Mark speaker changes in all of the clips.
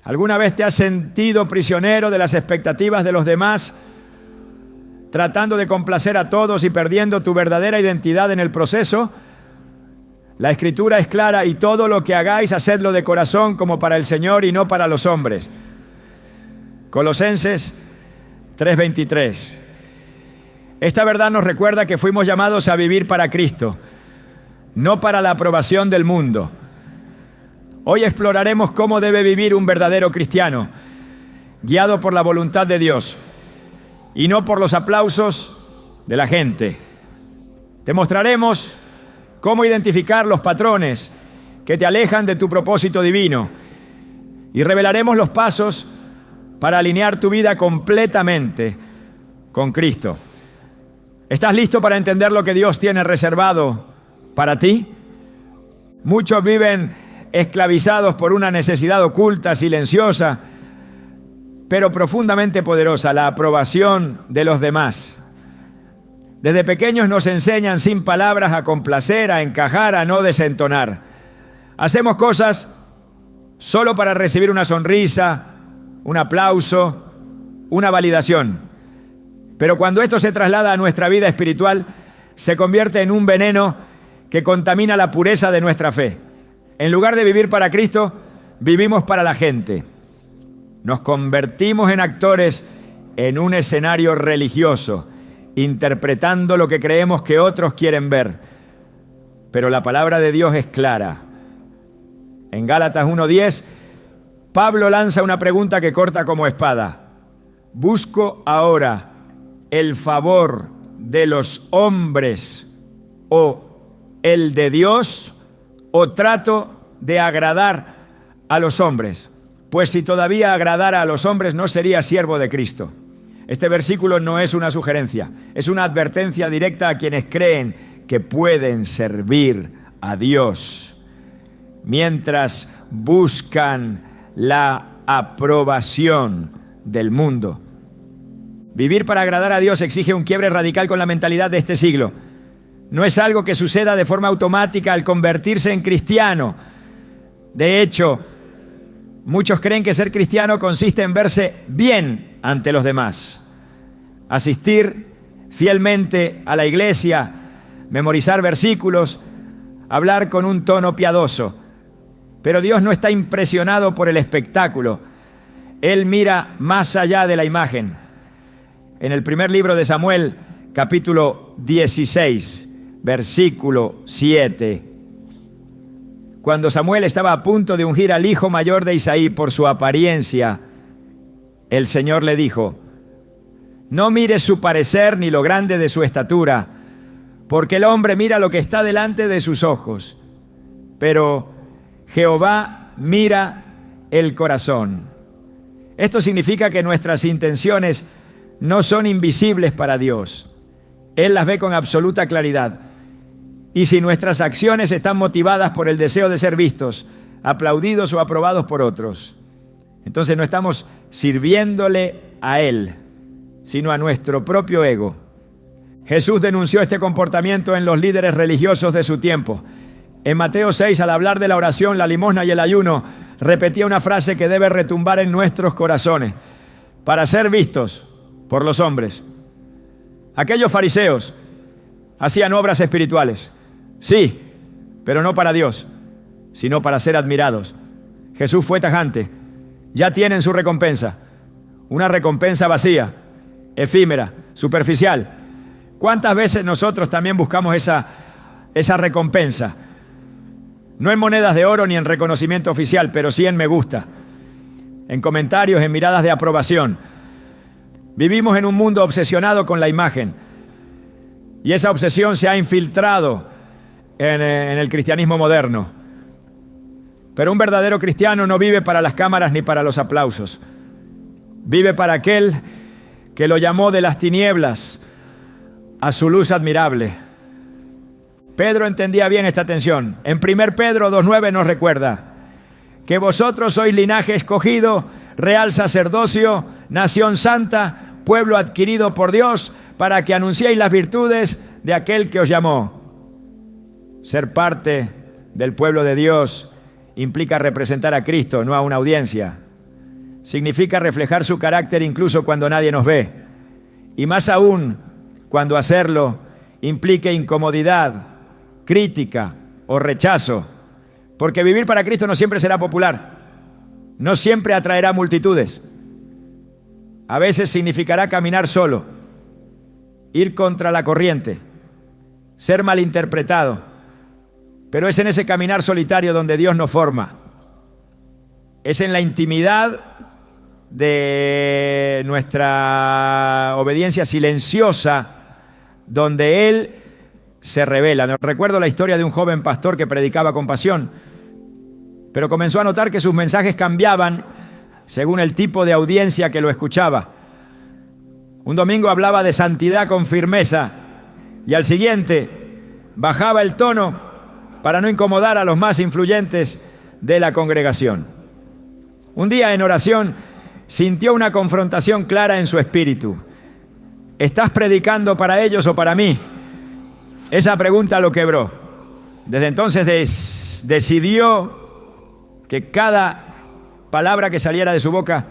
Speaker 1: ¿Alguna vez te has sentido prisionero de las expectativas de los demás, tratando de complacer a todos y perdiendo tu verdadera identidad en el proceso? La Escritura es clara: y todo lo que hagáis, hacedlo de corazón como para el Señor y no para los hombres. Colosenses 3:23. Esta verdad nos recuerda que fuimos llamados a vivir para Cristo, no para la aprobación del mundo. Hoy exploraremos cómo debe vivir un verdadero cristiano, guiado por la voluntad de Dios y no por los aplausos de la gente. Te mostraremos cómo identificar los patrones que te alejan de tu propósito divino y revelaremos los pasos para alinear tu vida completamente con Cristo. ¿Estás listo para entender lo que Dios tiene reservado para ti? Muchos viven esclavizados por una necesidad oculta, silenciosa, pero profundamente poderosa: la aprobación de los demás. Desde pequeños nos enseñan sin palabras a complacer, a encajar, a no desentonar. Hacemos cosas solo para recibir una sonrisa, un aplauso, una validación. Pero cuando esto se traslada a nuestra vida espiritual, se convierte en un veneno que contamina la pureza de nuestra fe. En lugar de vivir para Cristo, vivimos para la gente. Nos convertimos en actores en un escenario religioso, interpretando lo que creemos que otros quieren ver. Pero la palabra de Dios es clara. En Gálatas 1:10, Pablo lanza una pregunta que corta como espada: ¿busco ahora el favor de los hombres o el de Dios, o trato de agradar a los hombres? Pues si todavía agradara a los hombres, no sería siervo de Cristo. Este versículo no es una sugerencia, es una advertencia directa a quienes creen que pueden servir a Dios mientras buscan la aprobación del mundo. Vivir para agradar a Dios exige un quiebre radical con la mentalidad de este siglo. No es algo que suceda de forma automática al convertirse en cristiano. De hecho, muchos creen que ser cristiano consiste en verse bien ante los demás, asistir fielmente a la iglesia, memorizar versículos, hablar con un tono piadoso. Pero Dios no está impresionado por el espectáculo. Él mira más allá de la imagen. En el primer libro de Samuel, capítulo 16, versículo 7, cuando Samuel estaba a punto de ungir al hijo mayor de Isaí por su apariencia, el Señor le dijo: no mires su parecer ni lo grande de su estatura, porque el hombre mira lo que está delante de sus ojos, pero Jehová mira el corazón. Esto significa que nuestras intenciones no son invisibles para Dios. Él las ve con absoluta claridad. Y si nuestras acciones están motivadas por el deseo de ser vistos, aplaudidos o aprobados por otros, entonces no estamos sirviéndole a Él, sino a nuestro propio ego. Jesús denunció este comportamiento en los líderes religiosos de su tiempo. En Mateo 6, al hablar de la oración, la limosna y el ayuno, repetía una frase que debe retumbar en nuestros corazones: para ser vistos por los hombres. Aquellos fariseos hacían obras espirituales, sí, pero no para Dios, sino para ser admirados. Jesús fue tajante: ya tienen su recompensa, una recompensa vacía, efímera, superficial. ¿Cuántas veces nosotros también buscamos esa recompensa? No en monedas de oro ni en reconocimiento oficial, pero sí en me gusta, en comentarios, en miradas de aprobación. Vivimos en un mundo obsesionado con la imagen, y esa obsesión se ha infiltrado en el cristianismo moderno. Pero un verdadero cristiano no vive para las cámaras ni para los aplausos. Vive para aquel que lo llamó de las tinieblas a su luz admirable. Pedro entendía bien esta tensión. En 1 Pedro 2:9 nos recuerda que vosotros sois linaje escogido, real sacerdocio, nación santa, pueblo adquirido por Dios, para que anunciéis las virtudes de aquel que os llamó. Ser parte del pueblo de Dios implica representar a Cristo, no a una audiencia. significa reflejar su carácter incluso cuando nadie nos ve. Y más aún cuando hacerlo implique incomodidad, crítica o rechazo. Porque vivir para Cristo no siempre será popular, no siempre atraerá multitudes. A veces significará caminar solo, ir contra la corriente, ser malinterpretado. Pero es en ese caminar solitario donde Dios nos forma. Es en la intimidad de nuestra obediencia silenciosa donde Él se revela. No recuerdo la historia de un joven pastor que predicaba con pasión, pero comenzó a notar que sus mensajes cambiaban según el tipo de audiencia que lo escuchaba. Un domingo hablaba de santidad con firmeza y al siguiente bajaba el tono para no incomodar a los más influyentes de la congregación. Un día en oración sintió una confrontación clara en su espíritu. ¿Estás predicando para ellos o para mí? Esa pregunta lo quebró. Desde entonces decidió que cada palabra que saliera de su boca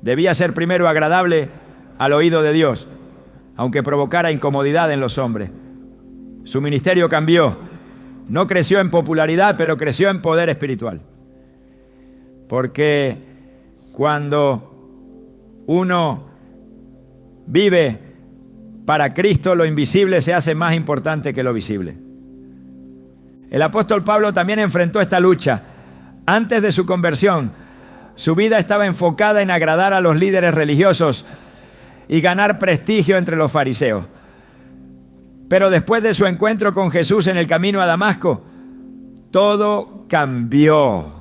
Speaker 1: debía ser primero agradable al oído de Dios, aunque provocara incomodidad en los hombres. Su ministerio cambió. No creció en popularidad, pero creció en poder espiritual. Porque cuando uno vive para Cristo, lo invisible se hace más importante que lo visible. El apóstol Pablo también enfrentó esta lucha. Antes de su conversión, su vida estaba enfocada en agradar a los líderes religiosos y ganar prestigio entre los fariseos. Pero después de su encuentro con Jesús en el camino a Damasco, todo cambió.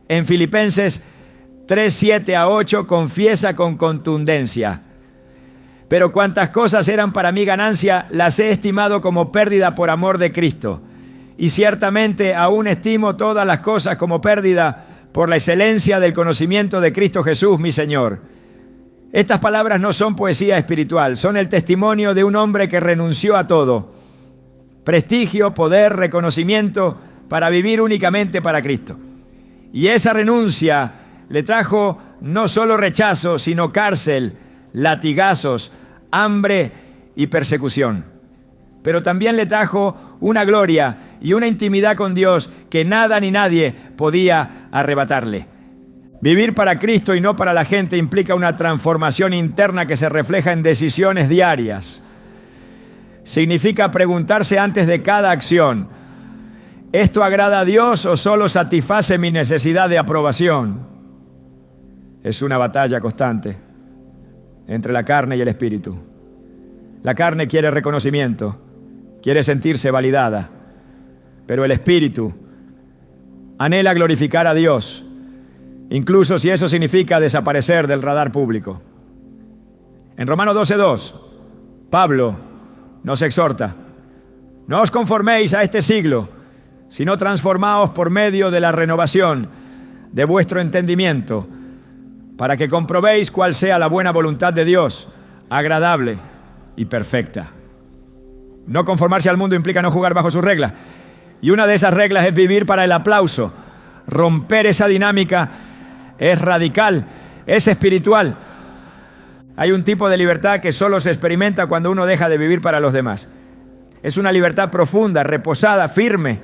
Speaker 1: En Filipenses 3:7-8 confiesa con contundencia: pero cuantas cosas eran para mí ganancia, las he estimado como pérdida por amor de Cristo. Y ciertamente aún estimo todas las cosas como pérdida por la excelencia del conocimiento de Cristo Jesús, mi Señor. Estas palabras no son poesía espiritual, son el testimonio de un hombre que renunció a todo: prestigio, poder, reconocimiento, para vivir únicamente para Cristo. Y esa renuncia le trajo no solo rechazo, sino cárcel, latigazos, hambre y persecución. Pero también le trajo una gloria y una intimidad con Dios que nada ni nadie podía arrebatarle. Vivir para Cristo y no para la gente implica una transformación interna que se refleja en decisiones diarias. Significa preguntarse antes de cada acción: ¿esto agrada a Dios o solo satisface mi necesidad de aprobación? Es una batalla constante entre la carne y el espíritu. La carne quiere reconocimiento, quiere sentirse validada, pero el espíritu anhela glorificar a Dios, incluso si eso significa desaparecer del radar público. En Romanos 12:2, Pablo nos exhorta: no os conforméis a este siglo, sino transformaos por medio de la renovación de vuestro entendimiento, para que comprobéis cuál sea la buena voluntad de Dios, agradable y perfecta. No conformarse al mundo implica no jugar bajo sus reglas. Y una de esas reglas es vivir para el aplauso. Romper esa dinámica es radical, es espiritual. Hay un tipo de libertad que solo se experimenta cuando uno deja de vivir para los demás. Es una libertad profunda, reposada, firme.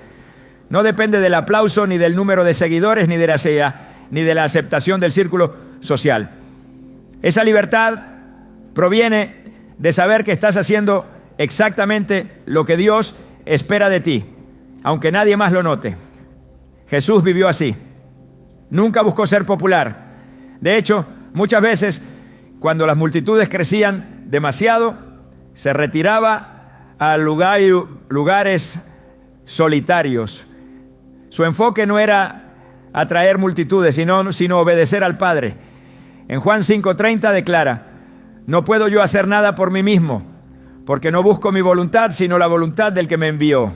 Speaker 1: No depende del aplauso, ni del número de seguidores, ni de la aceptación del círculo social. Esa libertad proviene de saber que estás haciendo exactamente lo que Dios espera de ti, aunque nadie más lo note. Jesús vivió así. Nunca buscó ser popular. De hecho, muchas veces, cuando las multitudes crecían demasiado, se retiraba a lugares solitarios. Su enfoque no era atraer multitudes, sino obedecer al Padre. En Juan 5:30 declara: no puedo yo hacer nada por mí mismo, porque no busco mi voluntad, sino la voluntad del que me envió.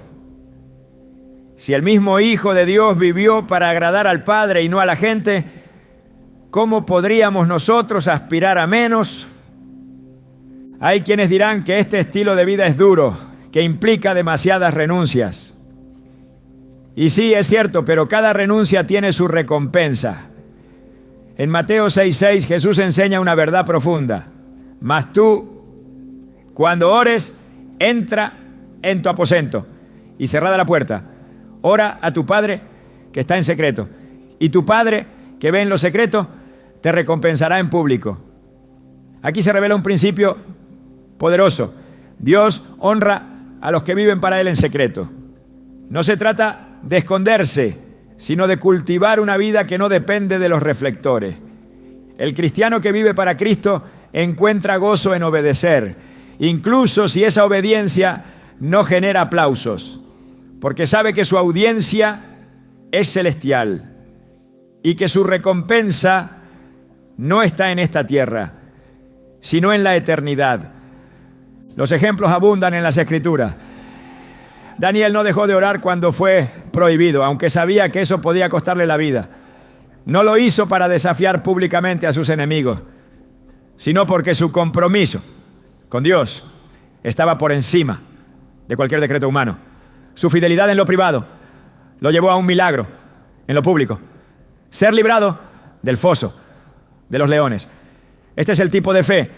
Speaker 1: Si el mismo Hijo de Dios vivió para agradar al Padre y no a la gente, ¿cómo podríamos nosotros aspirar a menos? Hay quienes dirán que este estilo de vida es duro, que implica demasiadas renuncias. Y sí, es cierto, pero cada renuncia tiene su recompensa. En Mateo 6:6 Jesús enseña una verdad profunda. Mas tú, cuando ores, entra en tu aposento y cerrada la puerta, ora a tu Padre que está en secreto. Y tu Padre que ve en lo secreto te recompensará en público. Aquí se revela un principio poderoso. Dios honra a los que viven para Él en secreto. No se trata de esconderse, sino de cultivar una vida que no depende de los reflectores. El cristiano que vive para Cristo encuentra gozo en obedecer, incluso si esa obediencia no genera aplausos, porque sabe que su audiencia es celestial y que su recompensa no está en esta tierra, sino en la eternidad. Los ejemplos abundan en las Escrituras. Daniel no dejó de orar cuando fue prohibido, aunque sabía que eso podía costarle la vida. No lo hizo para desafiar públicamente a sus enemigos, sino porque su compromiso con Dios estaba por encima de cualquier decreto humano. Su fidelidad en lo privado lo llevó a un milagro en lo público: ser librado del foso de los leones. Este es el tipo de fe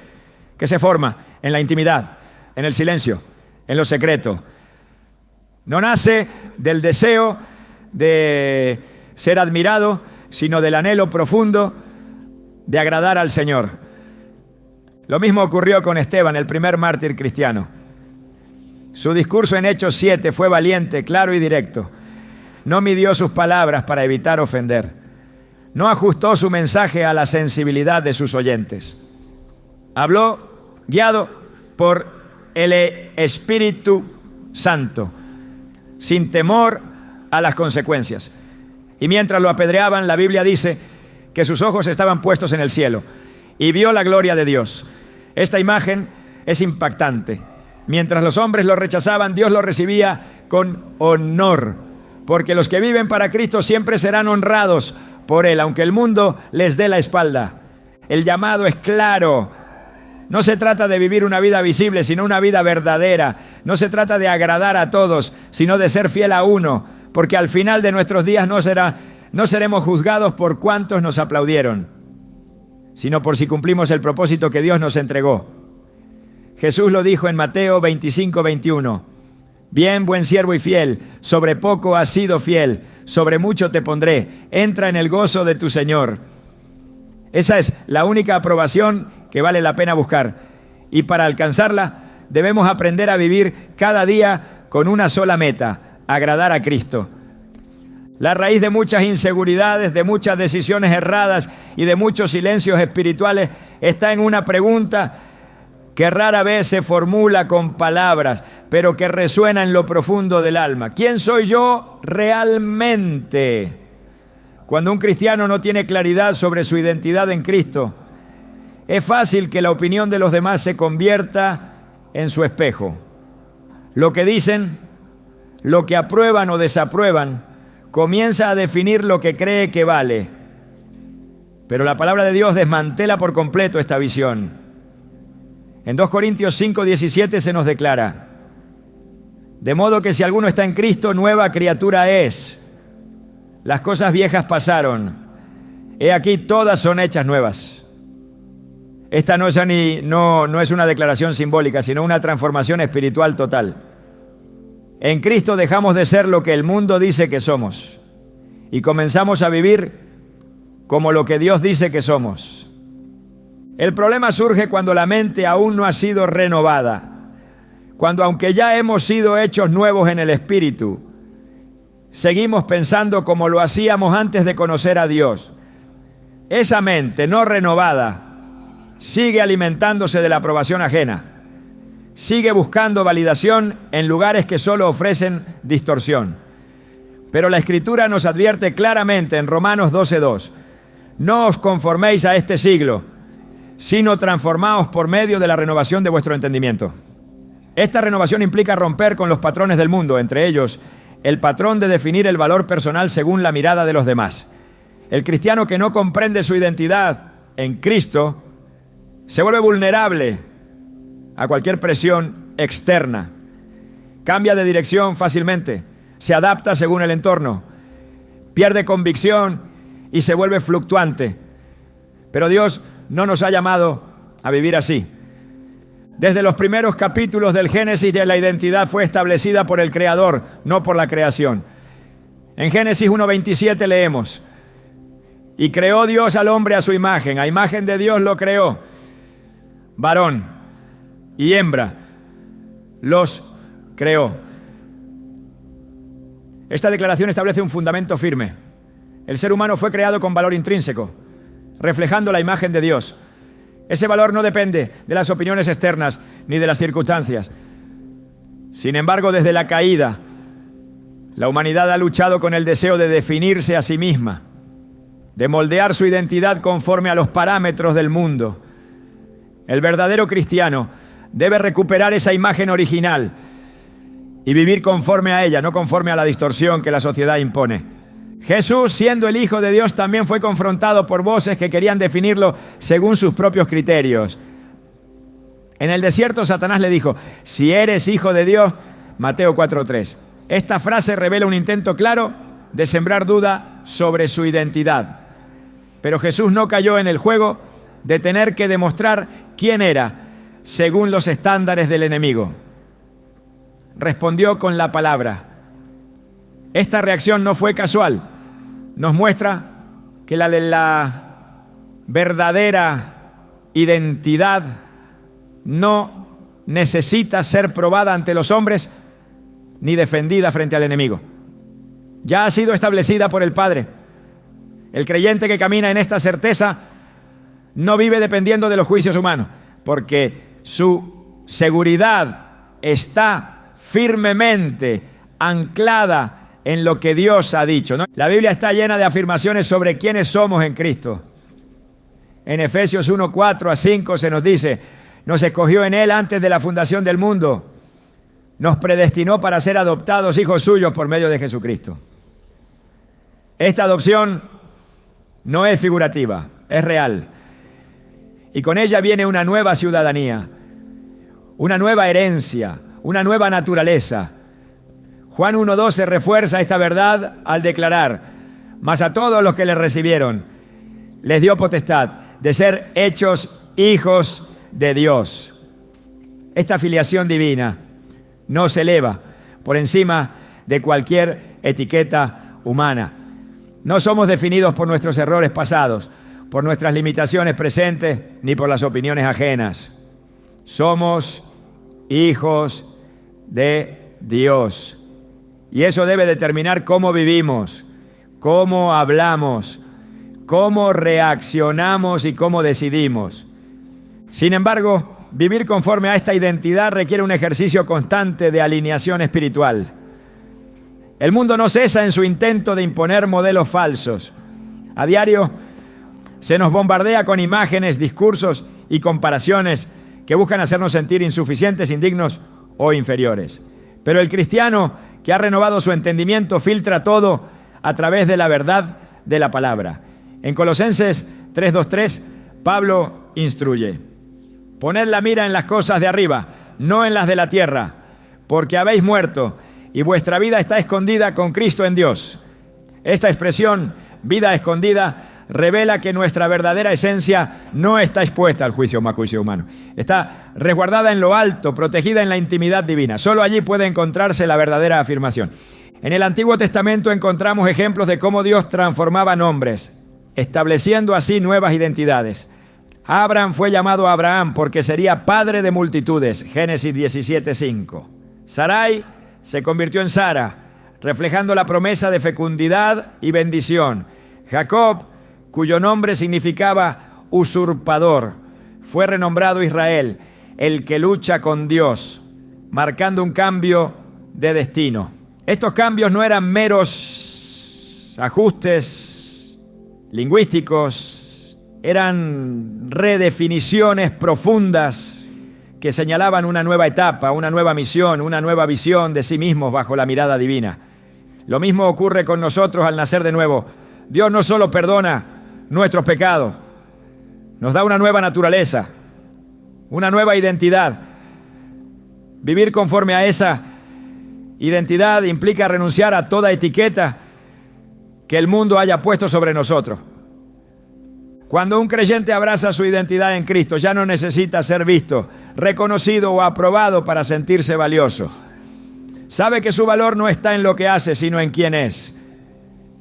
Speaker 1: que se forma en la intimidad, en el silencio, en lo secreto. No nace del deseo de ser admirado, sino del anhelo profundo de agradar al Señor. Lo mismo ocurrió con Esteban, el primer mártir cristiano. Su discurso en Hechos 7 fue valiente, claro y directo. No midió sus palabras para evitar ofender. No ajustó su mensaje a la sensibilidad de sus oyentes. Habló guiado por el Espíritu Santo, sin temor a las consecuencias. Y mientras lo apedreaban, la Biblia dice que sus ojos estaban puestos en el cielo y vio la gloria de Dios. Esta imagen es impactante. Mientras los hombres lo rechazaban, Dios lo recibía con honor, porque los que viven para Cristo siempre serán honrados por Él, aunque el mundo les dé la espalda. El llamado es claro. No se trata de vivir una vida visible, sino una vida verdadera. No se trata de agradar a todos, sino de ser fiel a uno, porque al final de nuestros días no seremos juzgados por cuántos nos aplaudieron, sino por si cumplimos el propósito que Dios nos entregó. Jesús lo dijo en Mateo 25:21. Bien, buen siervo y fiel, sobre poco has sido fiel, sobre mucho te pondré. Entra en el gozo de tu Señor. Esa es la única aprobación que vale la pena buscar. Y para alcanzarla, debemos aprender a vivir cada día con una sola meta: agradar a Cristo. La raíz de muchas inseguridades, de muchas decisiones erradas y de muchos silencios espirituales está en una pregunta que rara vez se formula con palabras, pero que resuena en lo profundo del alma. ¿Quién soy yo realmente? Cuando un cristiano no tiene claridad sobre su identidad en Cristo, es fácil que la opinión de los demás se convierta en su espejo. Lo que dicen, lo que aprueban o desaprueban, comienza a definir lo que cree que vale. Pero la palabra de Dios desmantela por completo esta visión. En 2 Corintios 5:17 se nos declara: de modo que si alguno está en Cristo, nueva criatura es. Las cosas viejas pasaron, he aquí todas son hechas nuevas. Esta no es una declaración simbólica, sino una transformación espiritual total. En Cristo dejamos de ser lo que el mundo dice que somos y comenzamos a vivir como lo que Dios dice que somos. El problema surge cuando la mente aún no ha sido renovada, cuando aunque ya hemos sido hechos nuevos en el Espíritu, seguimos pensando como lo hacíamos antes de conocer a Dios. Esa mente no renovada sigue alimentándose de la aprobación ajena, sigue buscando validación en lugares que solo ofrecen distorsión. Pero la Escritura nos advierte claramente en Romanos 12:2: no os conforméis a este siglo, sino transformaos por medio de la renovación de vuestro entendimiento. Esta renovación implica romper con los patrones del mundo, entre ellos el patrón de definir el valor personal según la mirada de los demás. El cristiano que no comprende su identidad en Cristo se vuelve vulnerable a cualquier presión externa. Cambia de dirección fácilmente, se adapta según el entorno, pierde convicción y se vuelve fluctuante. Pero Dios no nos ha llamado a vivir así. Desde los primeros capítulos del Génesis, la identidad fue establecida por el Creador, no por la creación. En Génesis 1:27 leemos: y creó Dios al hombre a su imagen, a imagen de Dios lo creó, varón y hembra los creó. Esta declaración establece un fundamento firme. El ser humano fue creado con valor intrínseco, reflejando la imagen de Dios. Ese valor no depende de las opiniones externas ni de las circunstancias. Sin embargo, desde la caída, la humanidad ha luchado con el deseo de definirse a sí misma, de moldear su identidad conforme a los parámetros del mundo. El verdadero cristiano debe recuperar esa imagen original y vivir conforme a ella, no conforme a la distorsión que la sociedad impone. Jesús, siendo el Hijo de Dios, también fue confrontado por voces que querían definirlo según sus propios criterios. En el desierto, Satanás le dijo: si eres Hijo de Dios, Mateo 4:3. Esta frase revela un intento claro de sembrar duda sobre su identidad. Pero Jesús no cayó en el juego de tener que demostrar quién era según los estándares del enemigo. Respondió con la palabra. Esta reacción no fue casual. Nos muestra que la verdadera identidad no necesita ser probada ante los hombres ni defendida frente al enemigo. Ya ha sido establecida por el Padre. El creyente que camina en esta certeza no vive dependiendo de los juicios humanos, porque su seguridad está firmemente anclada en lo que Dios ha dicho, ¿no? La Biblia está llena de afirmaciones sobre quiénes somos en Cristo. En Efesios 1:4-5 se nos dice: nos escogió en Él antes de la fundación del mundo, nos predestinó para ser adoptados hijos suyos por medio de Jesucristo. Esta adopción no es figurativa, es real. Y con ella viene una nueva ciudadanía, una nueva herencia, una nueva naturaleza. Juan 1:12 refuerza esta verdad al declarar: mas a todos los que le recibieron, les dio potestad de ser hechos hijos de Dios. Esta filiación divina nos eleva por encima de cualquier etiqueta humana. No somos definidos por nuestros errores pasados, por nuestras limitaciones presentes, ni por las opiniones ajenas. Somos hijos de Dios. Y eso debe determinar cómo vivimos, cómo hablamos, cómo reaccionamos y cómo decidimos. Sin embargo, vivir conforme a esta identidad requiere un ejercicio constante de alineación espiritual. El mundo no cesa en su intento de imponer modelos falsos. A diario se nos bombardea con imágenes, discursos y comparaciones que buscan hacernos sentir insuficientes, indignos o inferiores. Pero el cristiano que ha renovado su entendimiento filtra todo a través de la verdad de la palabra. En Colosenses 3:2-3, Pablo instruye: poned la mira en las cosas de arriba, no en las de la tierra, porque habéis muerto y vuestra vida está escondida con Cristo en Dios. Esta expresión, vida escondida, revela que nuestra verdadera esencia no está expuesta al juicio humano. Está resguardada en lo alto, protegida en la intimidad divina. Solo allí puede encontrarse la verdadera afirmación. En el Antiguo Testamento encontramos ejemplos de cómo Dios transformaba nombres, estableciendo así nuevas identidades. Abraham fue llamado Abraham porque sería padre de multitudes, Génesis 17:5. Sarai se convirtió en Sara, reflejando la promesa de fecundidad y bendición. Jacob, cuyo nombre significaba usurpador, fue renombrado Israel, el que lucha con Dios, marcando un cambio de destino. Estos cambios no eran meros ajustes lingüísticos, eran redefiniciones profundas que señalaban una nueva etapa, una nueva misión, una nueva visión de sí mismos bajo la mirada divina. Lo mismo ocurre con nosotros al nacer de nuevo. Dios no solo perdona nuestros pecados, nos da una nueva naturaleza, una nueva identidad. Vivir conforme a esa identidad implica renunciar a toda etiqueta que el mundo haya puesto sobre nosotros. Cuando un creyente abraza su identidad en Cristo, ya no necesita ser visto, reconocido o aprobado para sentirse valioso. Sabe que su valor no está en lo que hace, sino en quién es.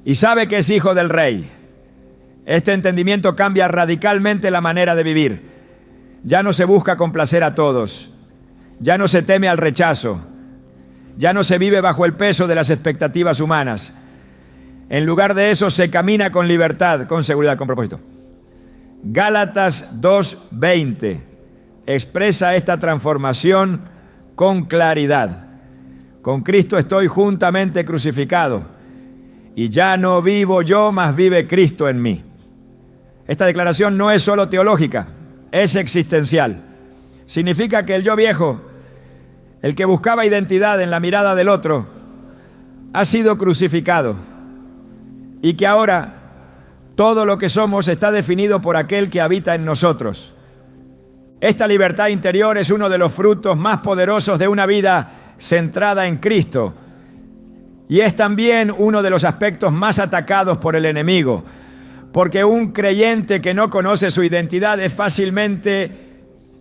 Speaker 1: Y sabe que es hijo del Rey. Este entendimiento cambia radicalmente la manera de vivir. Ya no se busca complacer a todos. Ya no se teme al rechazo. Ya no se vive bajo el peso de las expectativas humanas. En lugar de eso, se camina con libertad, con seguridad, con propósito. Gálatas 2:20 expresa esta transformación con claridad. Con Cristo estoy juntamente crucificado, y ya no vivo yo, mas vive Cristo en mí. Esta declaración no es solo teológica, es existencial. Significa que el yo viejo, el que buscaba identidad en la mirada del otro, ha sido crucificado, y que ahora todo lo que somos está definido por aquel que habita en nosotros. Esta libertad interior es uno de los frutos más poderosos de una vida centrada en Cristo, y es también uno de los aspectos más atacados por el enemigo, porque un creyente que no conoce su identidad es fácilmente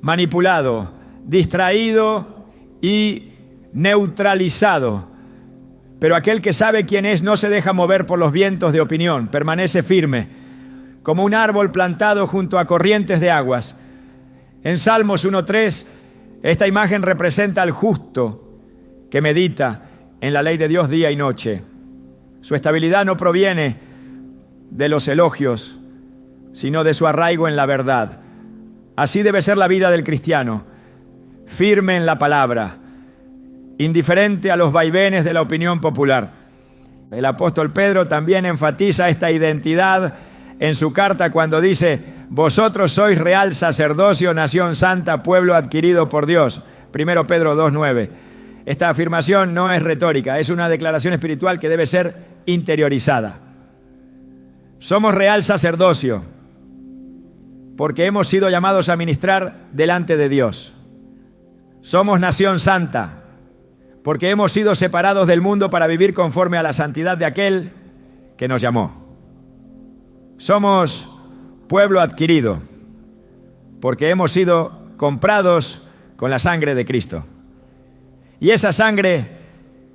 Speaker 1: manipulado, distraído y neutralizado. Pero aquel que sabe quién es no se deja mover por los vientos de opinión, permanece firme, como un árbol plantado junto a corrientes de aguas. En Salmos 1:3, esta imagen representa al justo que medita en la ley de Dios día y noche. Su estabilidad no proviene de los elogios, sino de su arraigo en la verdad. Así debe ser la vida del cristiano, firme en la palabra, indiferente a los vaivenes de la opinión popular. El apóstol Pedro también enfatiza esta identidad en su carta cuando dice: vosotros sois real sacerdocio, nación santa, pueblo adquirido por Dios. 1 Pedro 2:9. Esta afirmación no es retórica, es una declaración espiritual que debe ser interiorizada. Somos real sacerdocio porque hemos sido llamados a ministrar delante de Dios. Somos nación santa porque hemos sido separados del mundo para vivir conforme a la santidad de aquel que nos llamó. Somos pueblo adquirido porque hemos sido comprados con la sangre de Cristo. Y esa sangre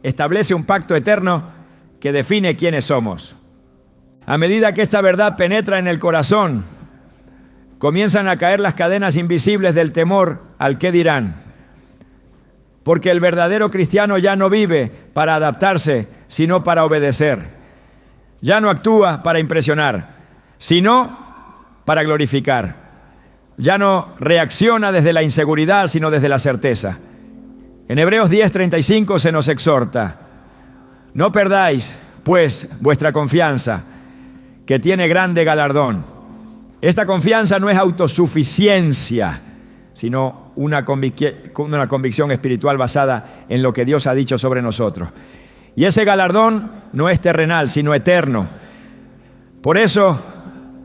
Speaker 1: establece un pacto eterno que define quiénes somos. A medida que esta verdad penetra en el corazón, comienzan a caer las cadenas invisibles del temor al qué dirán. Porque el verdadero cristiano ya no vive para adaptarse, sino para obedecer. Ya no actúa para impresionar, sino para glorificar. Ya no reacciona desde la inseguridad, sino desde la certeza. En Hebreos 10:35 se nos exhorta: no perdáis, pues, vuestra confianza, que tiene grande galardón. Esta confianza no es autosuficiencia, sino una convicción espiritual basada en lo que Dios ha dicho sobre nosotros. Y ese galardón no es terrenal, sino eterno. Por eso,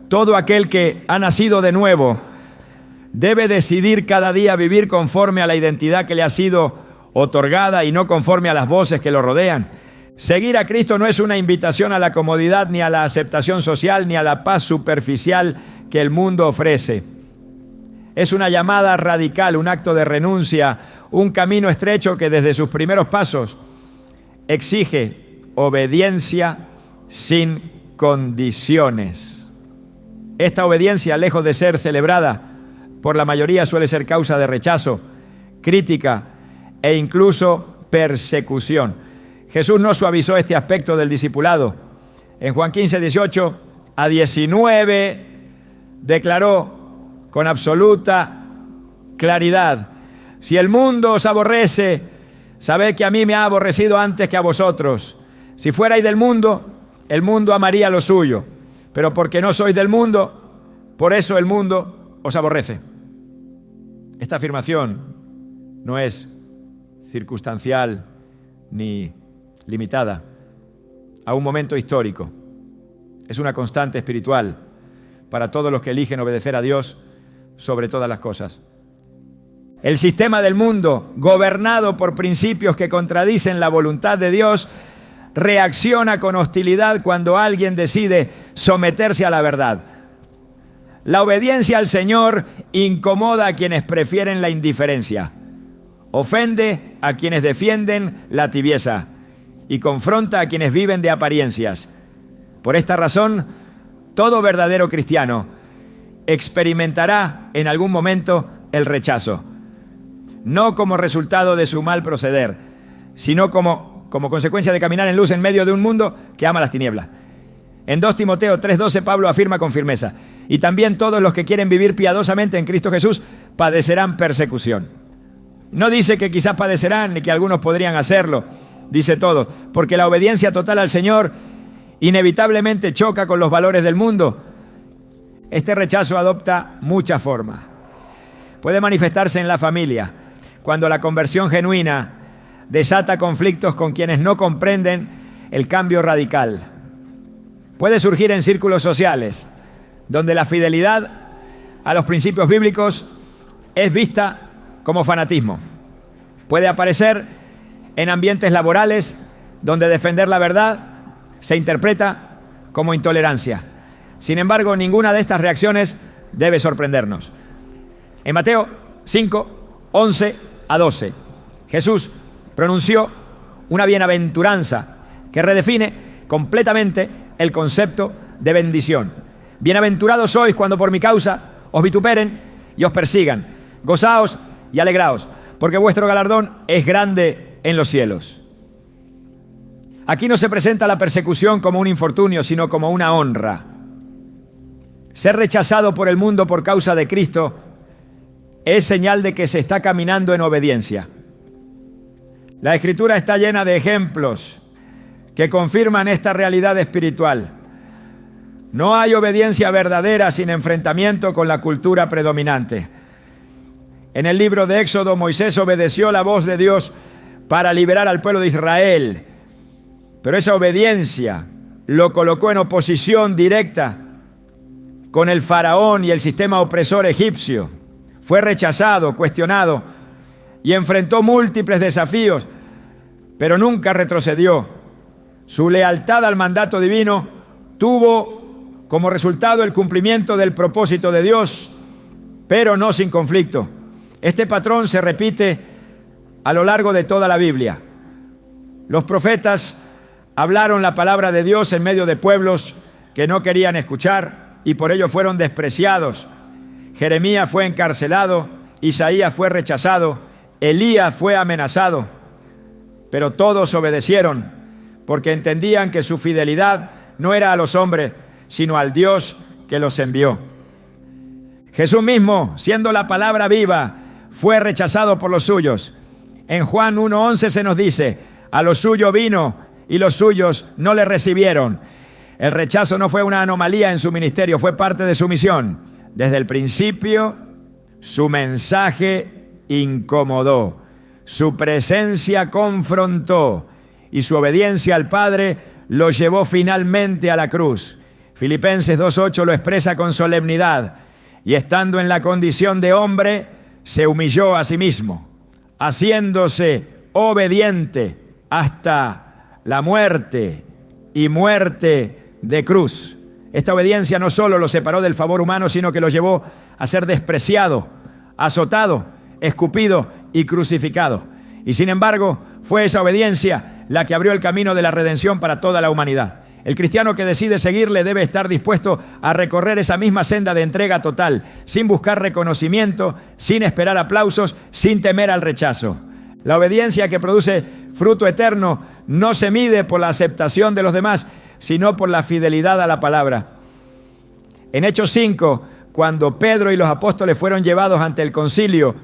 Speaker 1: todo aquel que ha nacido de nuevo debe decidir cada día vivir conforme a la identidad que le ha sido otorgada y no conforme a las voces que lo rodean. Seguir a Cristo no es una invitación a la comodidad, ni a la aceptación social, ni a la paz superficial que el mundo ofrece. Es una llamada radical, un acto de renuncia, un camino estrecho que desde sus primeros pasos exige obediencia sin condiciones. Esta obediencia, lejos de ser celebrada por la mayoría, suele ser causa de rechazo, crítica e incluso persecución. Jesús no suavizó este aspecto del discipulado. En Juan 15:18-19 declaró con absoluta claridad: si el mundo os aborrece, sabed que a mí me ha aborrecido antes que a vosotros. Si fuerais del mundo, el mundo amaría lo suyo, pero porque no sois del mundo, por eso el mundo os aborrece. Esta afirmación no es circunstancial ni limitada a un momento histórico. Es una constante espiritual para todos los que eligen obedecer a Dios sobre todas las cosas. El sistema del mundo, gobernado por principios que contradicen la voluntad de Dios, reacciona con hostilidad cuando alguien decide someterse a la verdad. La obediencia al Señor incomoda a quienes prefieren la indiferencia, ofende a quienes defienden la tibieza y confronta a quienes viven de apariencias. Por esta razón, todo verdadero cristiano experimentará en algún momento el rechazo, no como resultado de su mal proceder, sino como consecuencia de caminar en luz en medio de un mundo que ama las tinieblas. En 2 Timoteo 3:12 Pablo afirma con firmeza: y también todos los que quieren vivir piadosamente en Cristo Jesús padecerán persecución. No dice que quizás padecerán ni que algunos podrían hacerlo, dice todos, porque la obediencia total al Señor inevitablemente choca con los valores del mundo. Este rechazo adopta muchas formas. Puede manifestarse en la familia, cuando la conversión genuina desata conflictos con quienes no comprenden el cambio radical. Puede surgir en círculos sociales, donde la fidelidad a los principios bíblicos es vista como fanatismo. Puede aparecer en ambientes laborales, donde defender la verdad se interpreta como intolerancia. Sin embargo, ninguna de estas reacciones debe sorprendernos. En Mateo 5:11-12, Jesús pronunció una bienaventuranza que redefine completamente el concepto de bendición. Bienaventurados sois cuando por mi causa os vituperen y os persigan. Gozaos y alegraos, porque vuestro galardón es grande en los cielos. Aquí no se presenta la persecución como un infortunio, sino como una honra. Ser rechazado por el mundo por causa de Cristo es señal de que se está caminando en obediencia. La Escritura está llena de ejemplos que confirman esta realidad espiritual. No hay obediencia verdadera sin enfrentamiento con la cultura predominante. En el libro de Éxodo, Moisés obedeció la voz de Dios para liberar al pueblo de Israel, pero esa obediencia lo colocó en oposición directa con el faraón y el sistema opresor egipcio. Fue rechazado, cuestionado y enfrentó múltiples desafíos, pero nunca retrocedió. Su lealtad al mandato divino tuvo como resultado el cumplimiento del propósito de Dios, pero no sin conflicto. Este patrón se repite a lo largo de toda la Biblia. Los profetas hablaron la palabra de Dios en medio de pueblos que no querían escuchar y por ello fueron despreciados. Jeremías fue encarcelado, Isaías fue rechazado, Elías fue amenazado, pero todos obedecieron porque entendían que su fidelidad no era a los hombres, sino al Dios que los envió. Jesús mismo, siendo la palabra viva, fue rechazado por los suyos. En Juan 1:11 se nos dice: a los suyos vino y los suyos no le recibieron. El rechazo no fue una anomalía en su ministerio, fue parte de su misión. Desde el principio, su mensaje incomodó, su presencia confrontó y su obediencia al Padre lo llevó finalmente a la cruz. Filipenses 2:8 lo expresa con solemnidad: y estando en la condición de hombre, se humilló a sí mismo, haciéndose obediente hasta la muerte y muerte de cruz. Esta obediencia no solo lo separó del favor humano, sino que lo llevó a ser despreciado, azotado, escupido y crucificado. Y sin embargo, fue esa obediencia la que abrió el camino de la redención para toda la humanidad. El cristiano que decide seguirle debe estar dispuesto a recorrer esa misma senda de entrega total, sin buscar reconocimiento, sin esperar aplausos, sin temer al rechazo. La obediencia que produce fruto eterno no se mide por la aceptación de los demás, sino por la fidelidad a la palabra. En Hechos 5, cuando Pedro y los apóstoles fueron llevados ante el concilio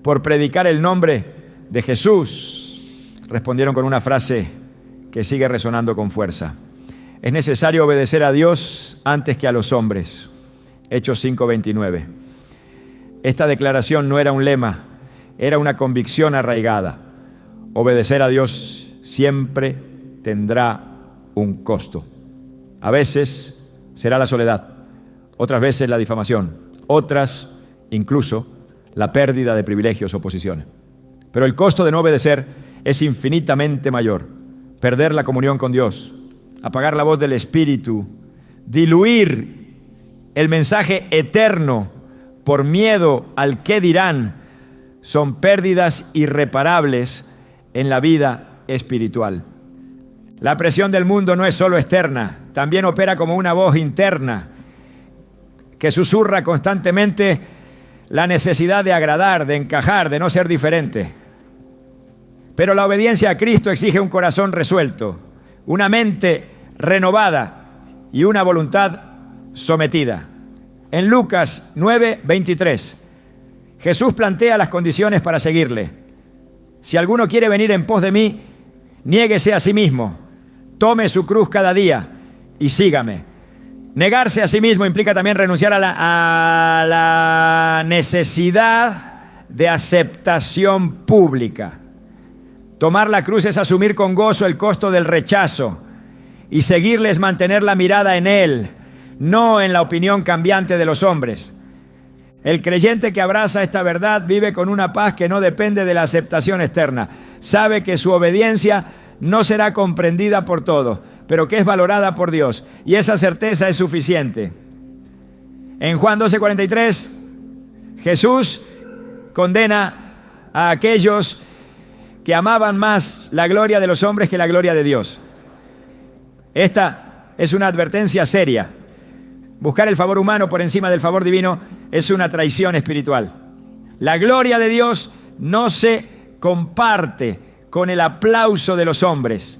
Speaker 1: por predicar el nombre de Jesús, respondieron con una frase que sigue resonando con fuerza: es necesario obedecer a Dios antes que a los hombres. Hechos 5:29. Esta declaración no era un lema, era una convicción arraigada. Obedecer a Dios siempre tendrá un costo. A veces será la soledad, otras veces la difamación, otras incluso la pérdida de privilegios o posiciones. Pero el costo de no obedecer es infinitamente mayor: perder la comunión con Dios, apagar la voz del Espíritu, diluir el mensaje eterno por miedo al qué dirán son pérdidas irreparables en la vida espiritual. La presión del mundo no es solo externa, también opera como una voz interna que susurra constantemente la necesidad de agradar, de encajar, de no ser diferente. Pero la obediencia a Cristo exige un corazón resuelto, una mente renovada y una voluntad sometida. En Lucas 9:23, Jesús plantea las condiciones para seguirle. Si alguno quiere venir en pos de mí, niéguese a sí mismo, tome su cruz cada día y sígame. Negarse a sí mismo implica también renunciar a la necesidad de aceptación pública. Tomar la cruz es asumir con gozo el costo del rechazo, y seguirle es mantener la mirada en Él, no en la opinión cambiante de los hombres. El creyente que abraza esta verdad vive con una paz que no depende de la aceptación externa. Sabe que su obediencia no será comprendida por todos, pero que es valorada por Dios, y esa certeza es suficiente. En Juan 12:43, Jesús condena a aquellos que amaban más la gloria de los hombres que la gloria de Dios. Esta es una advertencia seria. Buscar el favor humano por encima del favor divino es una traición espiritual. La gloria de Dios no se comparte con el aplauso de los hombres.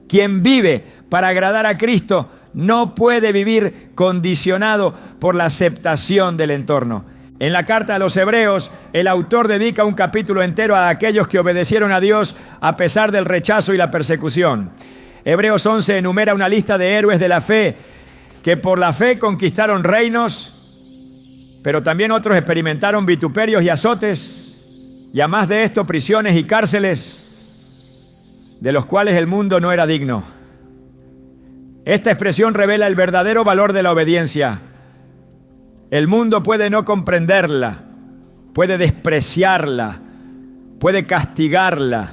Speaker 1: Quien vive para agradar a Cristo no puede vivir condicionado por la aceptación del entorno. En la carta a los Hebreos, el autor dedica un capítulo entero a aquellos que obedecieron a Dios a pesar del rechazo y la persecución. Hebreos 11 enumera una lista de héroes de la fe que por la fe conquistaron reinos, pero también otros experimentaron vituperios y azotes, y a más de esto, prisiones y cárceles de los cuales el mundo no era digno. Esta expresión revela el verdadero valor de la obediencia. El mundo puede no comprenderla, puede despreciarla, puede castigarla,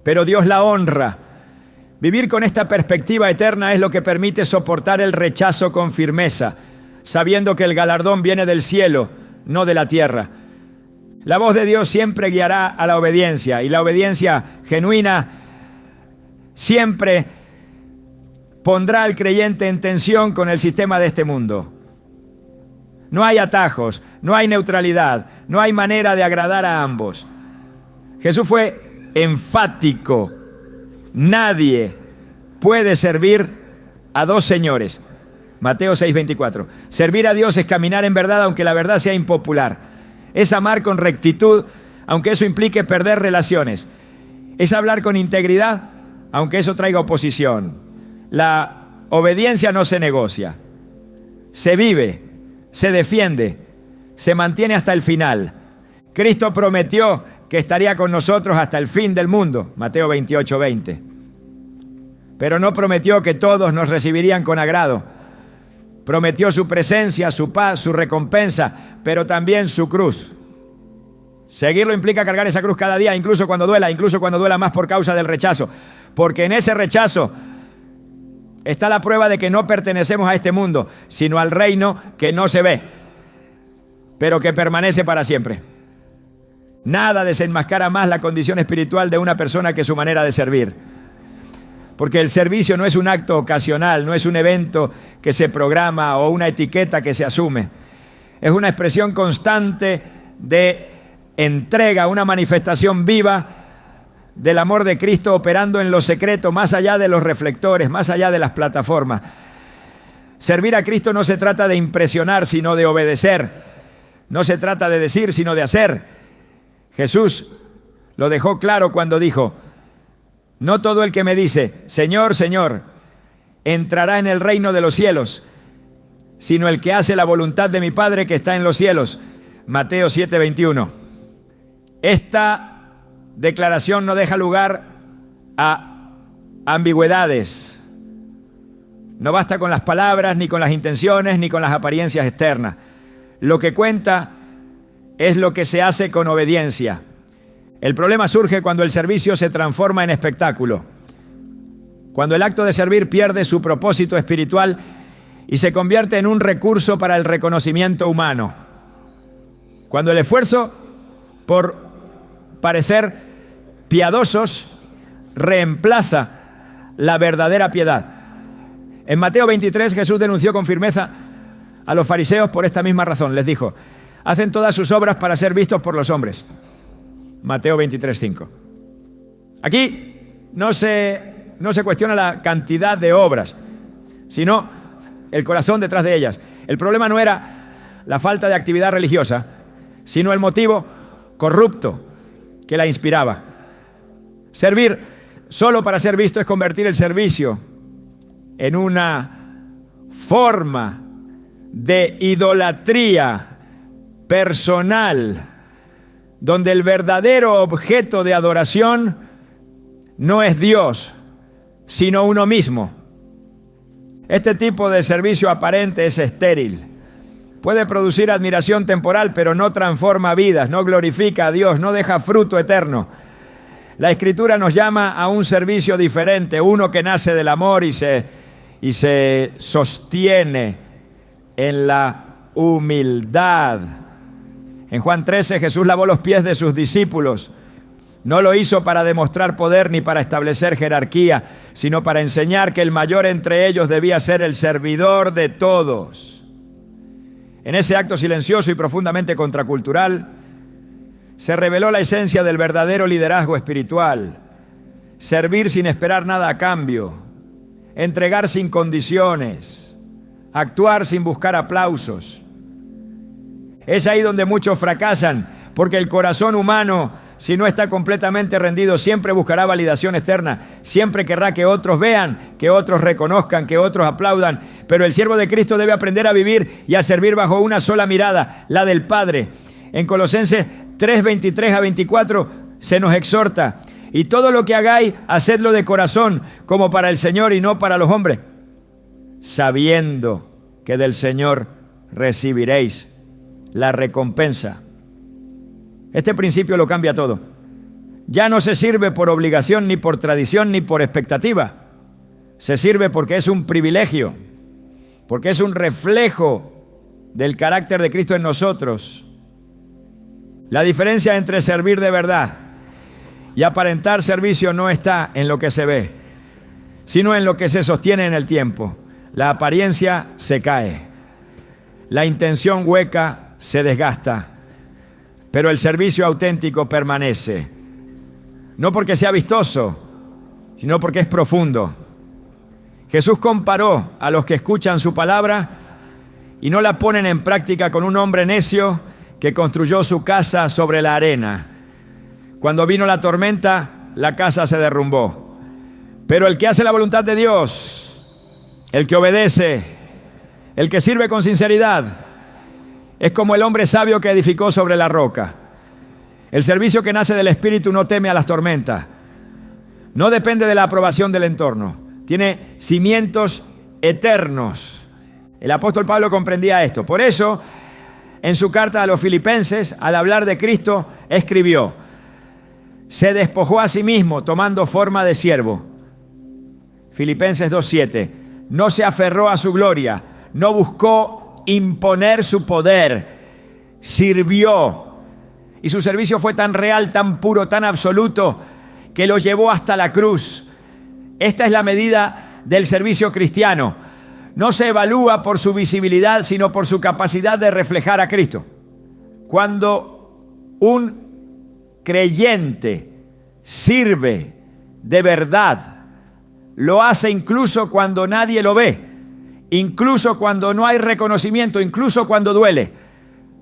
Speaker 1: pero Dios la honra. Vivir con esta perspectiva eterna es lo que permite soportar el rechazo con firmeza, sabiendo que el galardón viene del cielo, no de la tierra. La voz de Dios siempre guiará a la obediencia, y la obediencia genuina siempre pondrá al creyente en tensión con el sistema de este mundo. No hay atajos, no hay neutralidad, no hay manera de agradar a ambos. Jesús fue enfático. Nadie puede servir a dos señores. Mateo 6:24. Servir a Dios es caminar en verdad aunque la verdad sea impopular. Es amar con rectitud aunque eso implique perder relaciones. Es hablar con integridad aunque eso traiga oposición. La obediencia no se negocia. Se vive, se defiende, se mantiene hasta el final. Cristo prometió que estaría con nosotros hasta el fin del mundo, Mateo 28:20. Pero no prometió que todos nos recibirían con agrado. Prometió su presencia, su paz, su recompensa, pero también su cruz. Seguirlo implica cargar esa cruz cada día, incluso cuando duela más por causa del rechazo. Porque en ese rechazo está la prueba de que no pertenecemos a este mundo, sino al reino que no se ve, pero que permanece para siempre. Nada desenmascara más la condición espiritual de una persona que su manera de servir. Porque el servicio no es un acto ocasional, no es un evento que se programa o una etiqueta que se asume. Es una expresión constante de entrega, una manifestación viva del amor de Cristo operando en lo secreto, más allá de los reflectores, más allá de las plataformas. Servir a Cristo no se trata de impresionar, sino de obedecer. No se trata de decir, sino de hacer. Jesús lo dejó claro cuando dijo: no todo el que me dice, Señor, Señor, entrará en el reino de los cielos, sino el que hace la voluntad de mi Padre que está en los cielos. Mateo 7:21. Esta declaración no deja lugar a ambigüedades. No basta con las palabras, ni con las intenciones, ni con las apariencias externas. Lo que cuenta es lo que se hace con obediencia. El problema surge cuando el servicio se transforma en espectáculo. Cuando el acto de servir pierde su propósito espiritual y se convierte en un recurso para el reconocimiento humano. Cuando el esfuerzo por parecer piadosos reemplaza la verdadera piedad. En Mateo 23 Jesús denunció con firmeza a los fariseos por esta misma razón. Les dijo: hacen todas sus obras para ser vistos por los hombres. Mateo 23:5. Aquí no se cuestiona la cantidad de obras, sino el corazón detrás de ellas. El problema no era la falta de actividad religiosa, sino el motivo corrupto que la inspiraba. Servir solo para ser visto es convertir el servicio en una forma de idolatría personal, donde el verdadero objeto de adoración no es Dios, sino uno mismo. Este tipo de servicio aparente es estéril. Puede producir admiración temporal, pero no transforma vidas, no glorifica a Dios, no deja fruto eterno. La Escritura nos llama a un servicio diferente, uno que nace del amor y se sostiene en la humildad. En Juan 13 Jesús lavó los pies de sus discípulos. No lo hizo para demostrar poder ni para establecer jerarquía, sino para enseñar que el mayor entre ellos debía ser el servidor de todos. En ese acto silencioso y profundamente contracultural se reveló la esencia del verdadero liderazgo espiritual: servir sin esperar nada a cambio, entregar sin condiciones, actuar sin buscar aplausos. Es ahí donde muchos fracasan, porque el corazón humano, si no está completamente rendido, siempre buscará validación externa, siempre querrá que otros vean, que otros reconozcan, que otros aplaudan. Pero el siervo de Cristo debe aprender a vivir y a servir bajo una sola mirada, la del Padre. En Colosenses 3:23-24 se nos exhorta: y todo lo que hagáis, hacedlo de corazón, como para el Señor y no para los hombres, sabiendo que del Señor recibiréis la recompensa. Este principio lo cambia todo. Ya no se sirve por obligación, ni por tradición, ni por expectativa. Se sirve porque es un privilegio, porque es un reflejo del carácter de Cristo en nosotros. La diferencia entre servir de verdad y aparentar servicio no está en lo que se ve, sino en lo que se sostiene en el tiempo. La apariencia se cae, la intención hueca se desgasta, pero el servicio auténtico permanece. No porque sea vistoso, sino porque es profundo. Jesús comparó a los que escuchan su palabra y no la ponen en práctica con un hombre necio que construyó su casa sobre la arena. Cuando vino la tormenta, la casa se derrumbó. Pero el que hace la voluntad de Dios, el que obedece, el que sirve con sinceridad, es como el hombre sabio que edificó sobre la roca. El servicio que nace del Espíritu no teme a las tormentas. No depende de la aprobación del entorno. Tiene cimientos eternos. El apóstol Pablo comprendía esto. Por eso, en su carta a los Filipenses, al hablar de Cristo, escribió: se despojó a sí mismo, tomando forma de siervo. Filipenses 2:7. No se aferró a su gloria, no buscó imponer su poder, sirvió. Y su servicio fue tan real, tan puro, tan absoluto, que lo llevó hasta la cruz. Esta es la medida del servicio cristiano. No se evalúa por su visibilidad, sino por su capacidad de reflejar a Cristo. Cuando un creyente sirve de verdad, lo hace incluso cuando nadie lo ve, incluso cuando no hay reconocimiento, incluso cuando duele,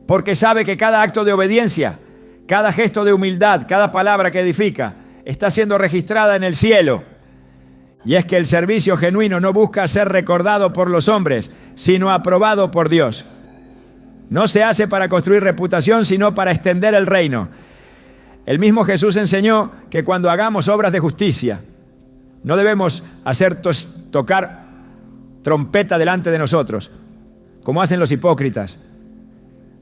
Speaker 1: porque sabe que cada acto de obediencia, cada gesto de humildad, cada palabra que edifica, está siendo registrada en el cielo. Y es que el servicio genuino no busca ser recordado por los hombres, sino aprobado por Dios. No se hace para construir reputación, sino para extender el reino. El mismo Jesús enseñó que cuando hagamos obras de justicia, no debemos hacer tocar trompeta delante de nosotros, como hacen los hipócritas.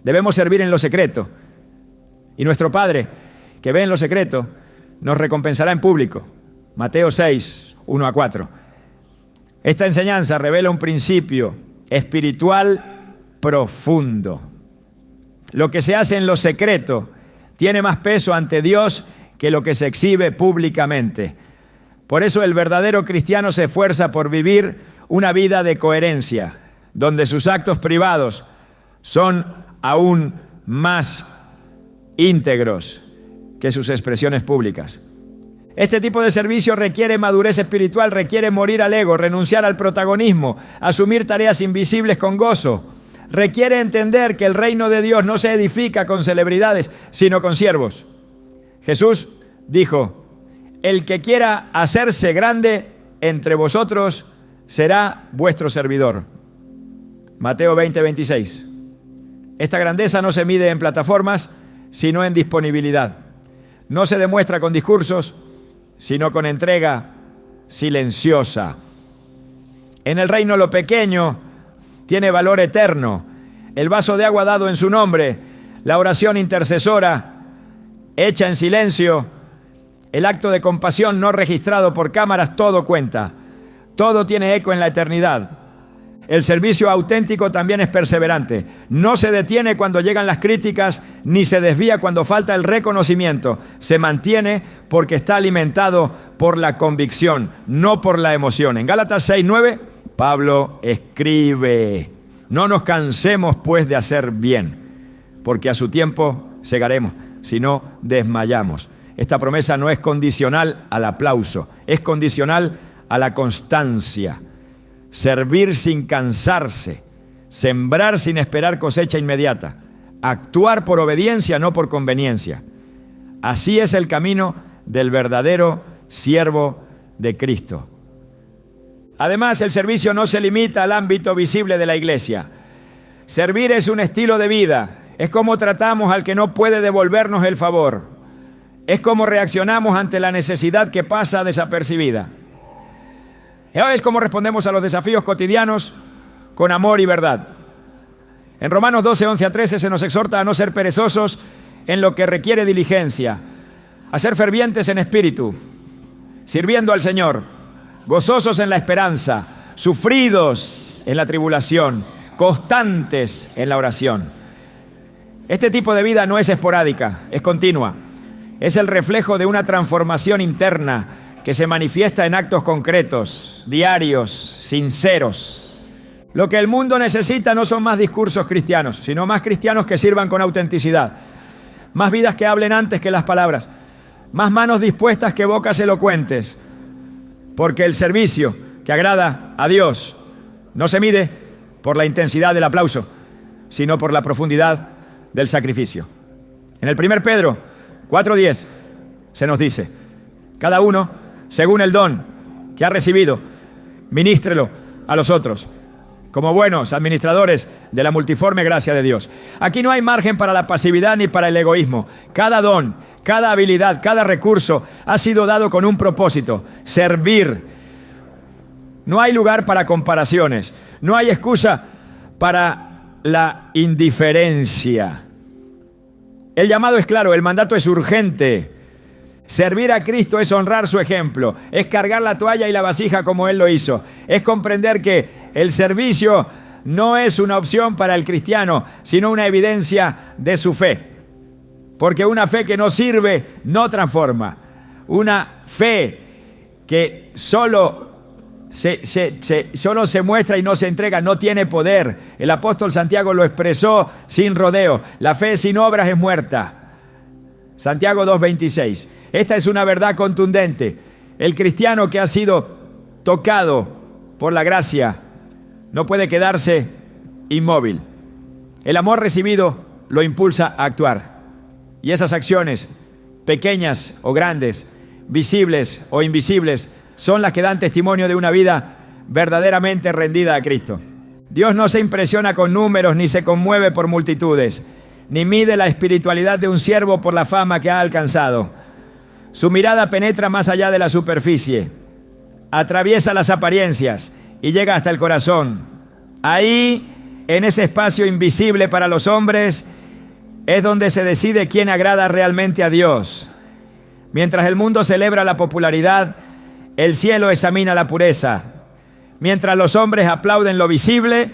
Speaker 1: Debemos servir en lo secreto. Y nuestro Padre, que ve en lo secreto, nos recompensará en público. Mateo 6, 1-4. Esta enseñanza revela un principio espiritual profundo. Lo que se hace en lo secreto tiene más peso ante Dios que lo que se exhibe públicamente. Por eso el verdadero cristiano se esfuerza por vivir una vida de coherencia, donde sus actos privados son aún más íntegros que sus expresiones públicas. Este tipo de servicio requiere madurez espiritual, requiere morir al ego, renunciar al protagonismo, asumir tareas invisibles con gozo. Requiere entender que el reino de Dios no se edifica con celebridades, sino con siervos. Jesús dijo: el que quiera hacerse grande entre vosotros será vuestro servidor. Mateo 20:26. Esta grandeza no se mide en plataformas, sino en disponibilidad. No se demuestra con discursos, sino con entrega silenciosa. En el reino lo pequeño tiene valor eterno. El vaso de agua dado en su nombre, la oración intercesora hecha en silencio, el acto de compasión no registrado por cámaras, todo cuenta. Todo tiene eco en la eternidad. El servicio auténtico también es perseverante. No se detiene cuando llegan las críticas, ni se desvía cuando falta el reconocimiento. Se mantiene porque está alimentado por la convicción, no por la emoción. En Gálatas 6:9, Pablo escribe: no nos cansemos pues de hacer bien, porque a su tiempo segaremos, si no desmayamos. Esta promesa no es condicional al aplauso, es condicional a la constancia. Servir sin cansarse, sembrar sin esperar cosecha inmediata, actuar por obediencia, no por conveniencia. Así es el camino del verdadero siervo de Cristo. Además, el servicio no se limita al ámbito visible de la iglesia. Servir es un estilo de vida, es como tratamos al que no puede devolvernos el favor, es como reaccionamos ante la necesidad que pasa desapercibida. Es como respondemos a los desafíos cotidianos con amor y verdad. En Romanos 12:11-13 se nos exhorta a no ser perezosos en lo que requiere diligencia, a ser fervientes en espíritu, sirviendo al Señor, gozosos en la esperanza, sufridos en la tribulación, constantes en la oración. Este tipo de vida no es esporádica, es continua. Es el reflejo de una transformación interna que se manifiesta en actos concretos, diarios, sinceros. Lo que el mundo necesita no son más discursos cristianos, sino más cristianos que sirvan con autenticidad, más vidas que hablen antes que las palabras, más manos dispuestas que bocas elocuentes, porque el servicio que agrada a Dios no se mide por la intensidad del aplauso, sino por la profundidad del sacrificio. En el 1 Pedro 4:10 se nos dice: cada uno, según el don que ha recibido, ministrelo a los otros, como buenos administradores de la multiforme gracia de Dios. Aquí no hay margen para la pasividad ni para el egoísmo. Cada don, cada habilidad, cada recurso ha sido dado con un propósito: servir. No hay lugar para comparaciones, no hay excusa para la indiferencia. El llamado es claro, el mandato es urgente. Servir a Cristo es honrar su ejemplo, es cargar la toalla y la vasija como Él lo hizo, es comprender que el servicio no es una opción para el cristiano, sino una evidencia de su fe. Porque una fe que no sirve no transforma. Una fe que solo se muestra y no se entrega no tiene poder. El apóstol Santiago lo expresó sin rodeo: la fe sin obras es muerta. Santiago 2:26. Esta es una verdad contundente. El cristiano que ha sido tocado por la gracia no puede quedarse inmóvil. El amor recibido lo impulsa a actuar. Y esas acciones, pequeñas o grandes, visibles o invisibles, son las que dan testimonio de una vida verdaderamente rendida a Cristo. Dios no se impresiona con números ni se conmueve por multitudes, ni mide la espiritualidad de un siervo por la fama que ha alcanzado. Su mirada penetra más allá de la superficie, atraviesa las apariencias y llega hasta el corazón. Ahí, en ese espacio invisible para los hombres, es donde se decide quién agrada realmente a Dios. Mientras el mundo celebra la popularidad, el cielo examina la pureza. Mientras los hombres aplauden lo visible,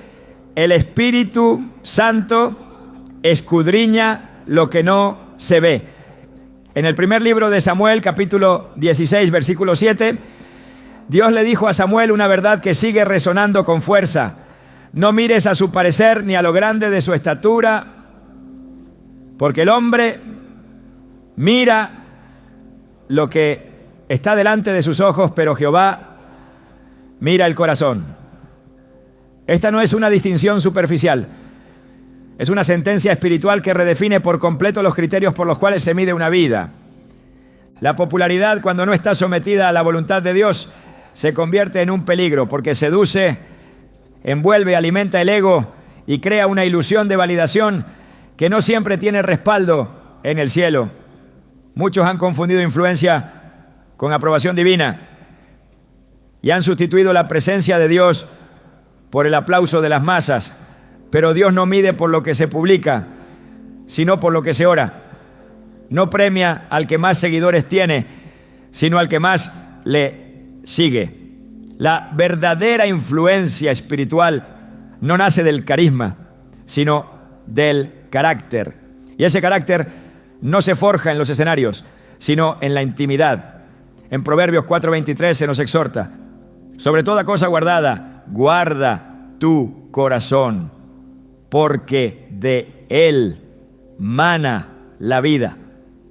Speaker 1: el Espíritu Santo escudriña lo que no se ve. En el primer libro de Samuel, capítulo 16, versículo 7, Dios le dijo a Samuel una verdad que sigue resonando con fuerza. No mires a su parecer ni a lo grande de su estatura, porque el hombre mira lo que está delante de sus ojos, pero Jehová mira el corazón. Esta no es una distinción superficial, es una sentencia espiritual que redefine por completo los criterios por los cuales se mide una vida. La popularidad, cuando no está sometida a la voluntad de Dios, se convierte en un peligro, porque seduce, envuelve, alimenta el ego y crea una ilusión de validación que no siempre tiene respaldo en el cielo. Muchos han confundido influencia con aprobación divina y han sustituido la presencia de Dios por el aplauso de las masas. Pero Dios no mide por lo que se publica, sino por lo que se ora. No premia al que más seguidores tiene, sino al que más le sigue. La verdadera influencia espiritual no nace del carisma, sino del carácter. Y ese carácter no se forja en los escenarios, sino en la intimidad. En Proverbios 4:23 se nos exhorta: sobre toda cosa guardada, guarda tu corazón, porque de él mana la vida.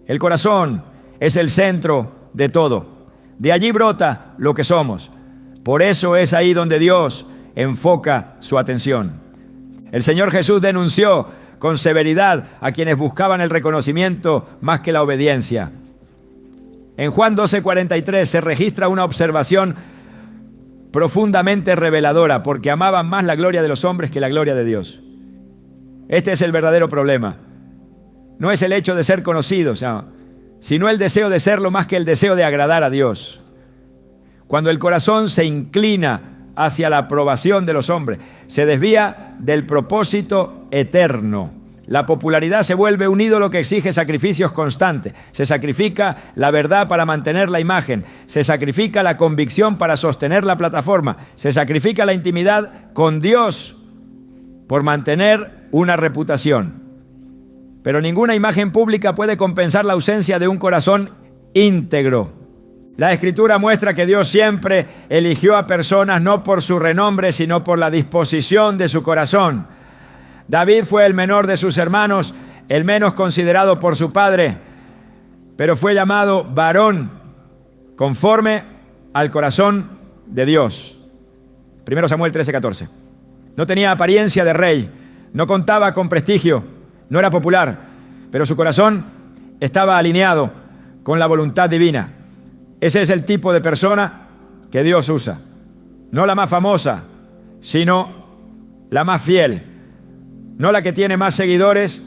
Speaker 1: El corazón es el centro de todo. De allí brota lo que somos. Por eso es ahí donde Dios enfoca su atención. El Señor Jesús denunció con severidad a quienes buscaban el reconocimiento más que la obediencia. En Juan 12:43 se registra una observación profundamente reveladora, porque amaban más la gloria de los hombres que la gloria de Dios. Este es el verdadero problema. No es el hecho de ser conocidos, sino el deseo de serlo más que el deseo de agradar a Dios. Cuando el corazón se inclina hacia la aprobación de los hombres, se desvía del propósito eterno. La popularidad se vuelve un ídolo que exige sacrificios constantes. Se sacrifica la verdad para mantener la imagen. Se sacrifica la convicción para sostener la plataforma. Se sacrifica la intimidad con Dios por mantener una reputación. Pero ninguna imagen pública puede compensar la ausencia de un corazón íntegro. La Escritura muestra que Dios siempre eligió a personas no por su renombre, sino por la disposición de su corazón. David fue el menor de sus hermanos, el menos considerado por su padre, pero fue llamado varón conforme al corazón de Dios. 1 Samuel 13:14. No tenía apariencia de rey, no contaba con prestigio, no era popular, pero su corazón estaba alineado con la voluntad divina. Ese es el tipo de persona que Dios usa. No la más famosa, sino la más fiel. No la que tiene más seguidores,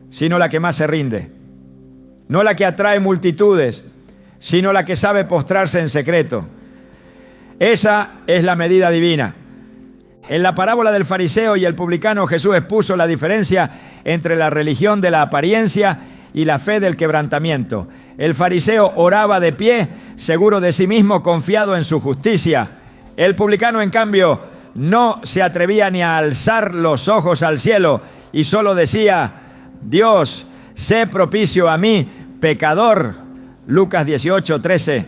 Speaker 1: sino la que más se rinde. No la que atrae multitudes, sino la que sabe postrarse en secreto. Esa es la medida divina. En la parábola del fariseo y el publicano, Jesús expuso la diferencia entre la religión de la apariencia y la fe del quebrantamiento. El fariseo oraba de pie, seguro de sí mismo, confiado en su justicia. El publicano, en cambio, no se atrevía ni a alzar los ojos al cielo y solo decía: Dios, sé propicio a mí, pecador. Lucas 18:13.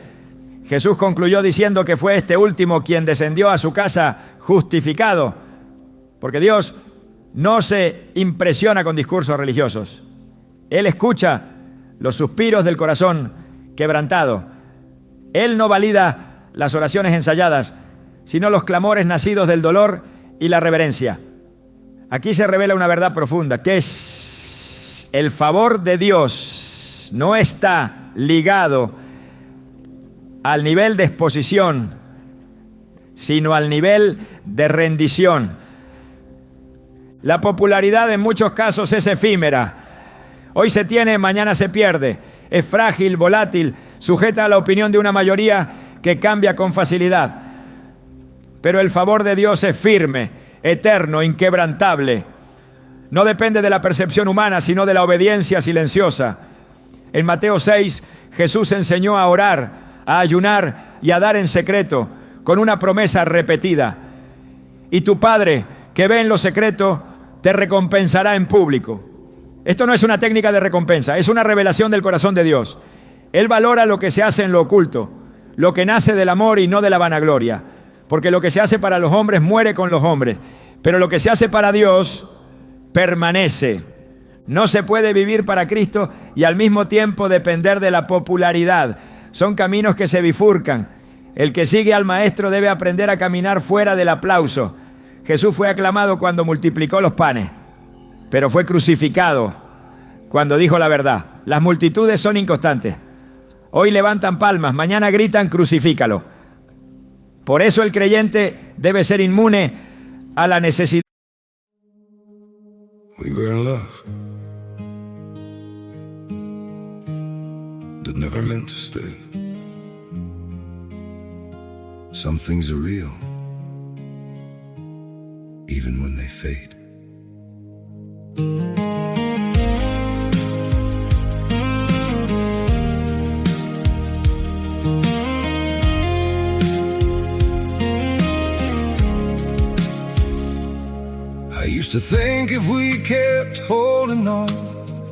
Speaker 1: Jesús concluyó diciendo que fue este último quien descendió a su casa justificado, porque Dios no se impresiona con discursos religiosos. Él escucha los suspiros del corazón quebrantado. Él no valida las oraciones ensayadas, sino los clamores nacidos del dolor y la reverencia. Aquí se revela una verdad profunda, que es el favor de Dios no está ligado al nivel de exposición, sino al nivel de rendición. La popularidad en muchos casos es efímera. Hoy se tiene, mañana se pierde. Es frágil, volátil, sujeta a la opinión de una mayoría que cambia con facilidad. Pero el favor de Dios es firme, eterno, inquebrantable. No depende de la percepción humana, sino de la obediencia silenciosa. En Mateo 6, Jesús enseñó a orar, a ayunar y a dar en secreto, con una promesa repetida: y tu Padre, que ve en lo secreto te recompensará en público. Esto no es una técnica de recompensa, es una revelación del corazón de Dios. Él valora lo que se hace en lo oculto, lo que nace del amor y no de la vanagloria, porque lo que se hace para los hombres muere con los hombres, pero lo que se hace para Dios permanece. No se puede vivir para Cristo y al mismo tiempo depender de la popularidad. Son caminos que se bifurcan. El que sigue al Maestro debe aprender a caminar fuera del aplauso. Jesús fue aclamado cuando multiplicó los panes, pero fue crucificado cuando dijo la verdad. Las multitudes son inconstantes. Hoy levantan palmas, mañana gritan crucifícalo. Por eso el creyente debe ser inmune a la necesidad.
Speaker 2: We were in love that never meant to stay. Some things are real, even when they fade. I used to think if we kept holding on,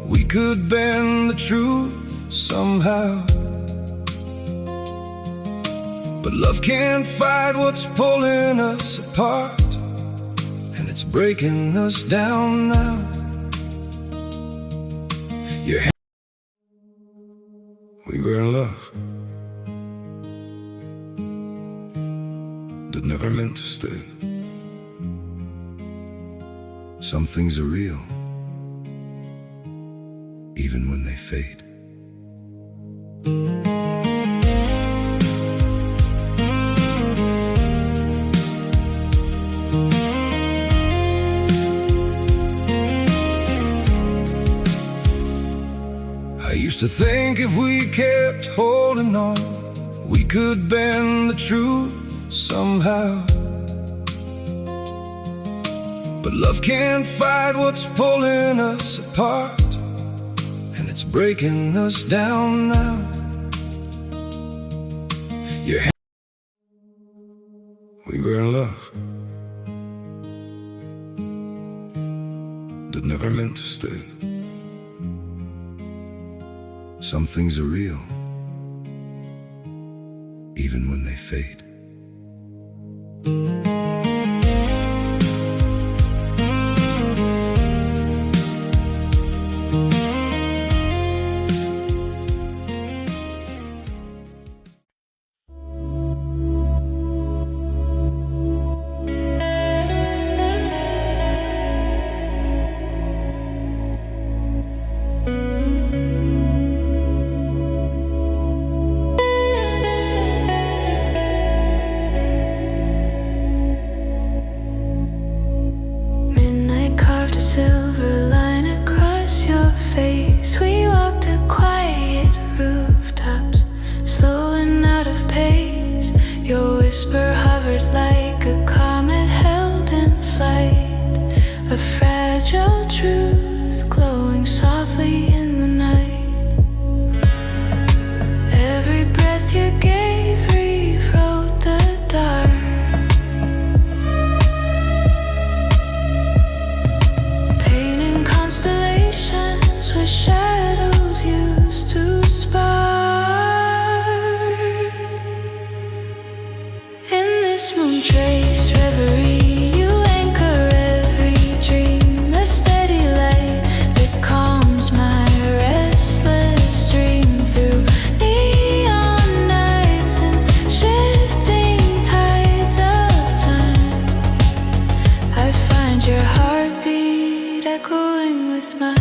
Speaker 2: we could bend the truth somehow. But love can't fight what's pulling us apart, and it's breaking us down now. We were in love that never meant to stay. Some things are real, even when they fade. I used to think if we kept holding on, we could bend the truth somehow. But love can't fight what's pulling us apart, and it's breaking us down now. We were in love that never meant to stay. Some things are real, even when they fade.
Speaker 3: Silver line across your face. We walked to quiet rooftops, slow and out of pace. Your whisper hovered like a comet held in flight, a fragile truth glowing softly in the night. Every breath you gave rewrote the dark. With shadows used to spark. In this moon trace reverie, you anchor every dream, a steady light that calms my restless dream. Through neon nights and shifting tides of time, I find your heartbeat echoing with mine.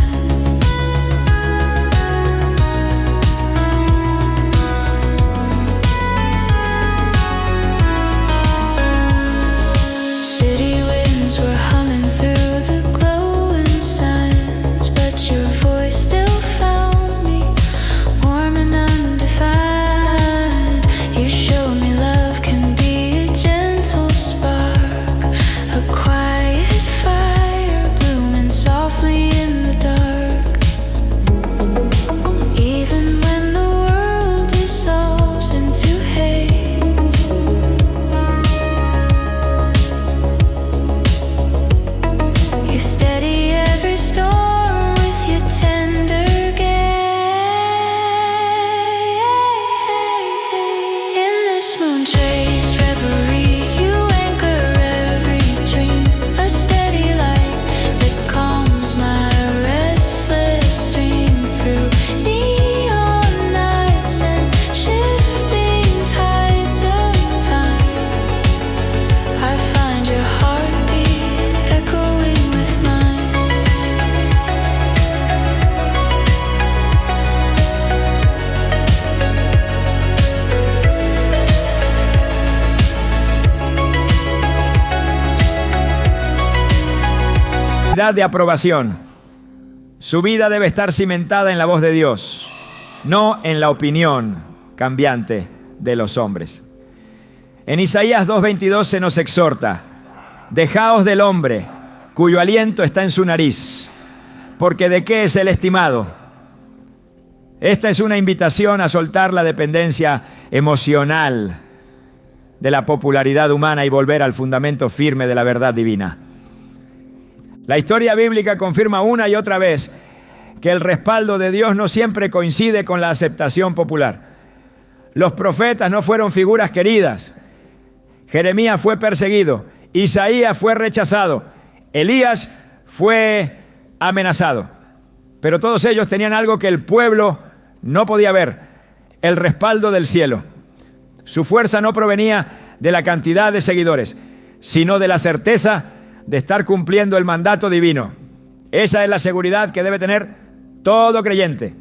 Speaker 3: Quiet fire blooming softly in the dark.
Speaker 1: necesidad de aprobación. Su vida debe estar cimentada en la voz de Dios, no en la opinión cambiante de los hombres. En Isaías 2:22 se nos exhorta: dejaos del hombre, cuyo aliento está en su nariz, porque ¿de qué es el estimado? Esta es una invitación a soltar la dependencia emocional de la popularidad humana y volver al fundamento firme de la verdad divina. La historia bíblica confirma una y otra vez que el respaldo de Dios no siempre coincide con la aceptación popular. Los profetas no fueron figuras queridas. Jeremías fue perseguido, Isaías fue rechazado, Elías fue amenazado. Pero todos ellos tenían algo que el pueblo no podía ver: el respaldo del cielo. Su fuerza no provenía de la cantidad de seguidores, sino de la certeza de estar cumpliendo el mandato divino. Esa es la seguridad que debe tener todo creyente.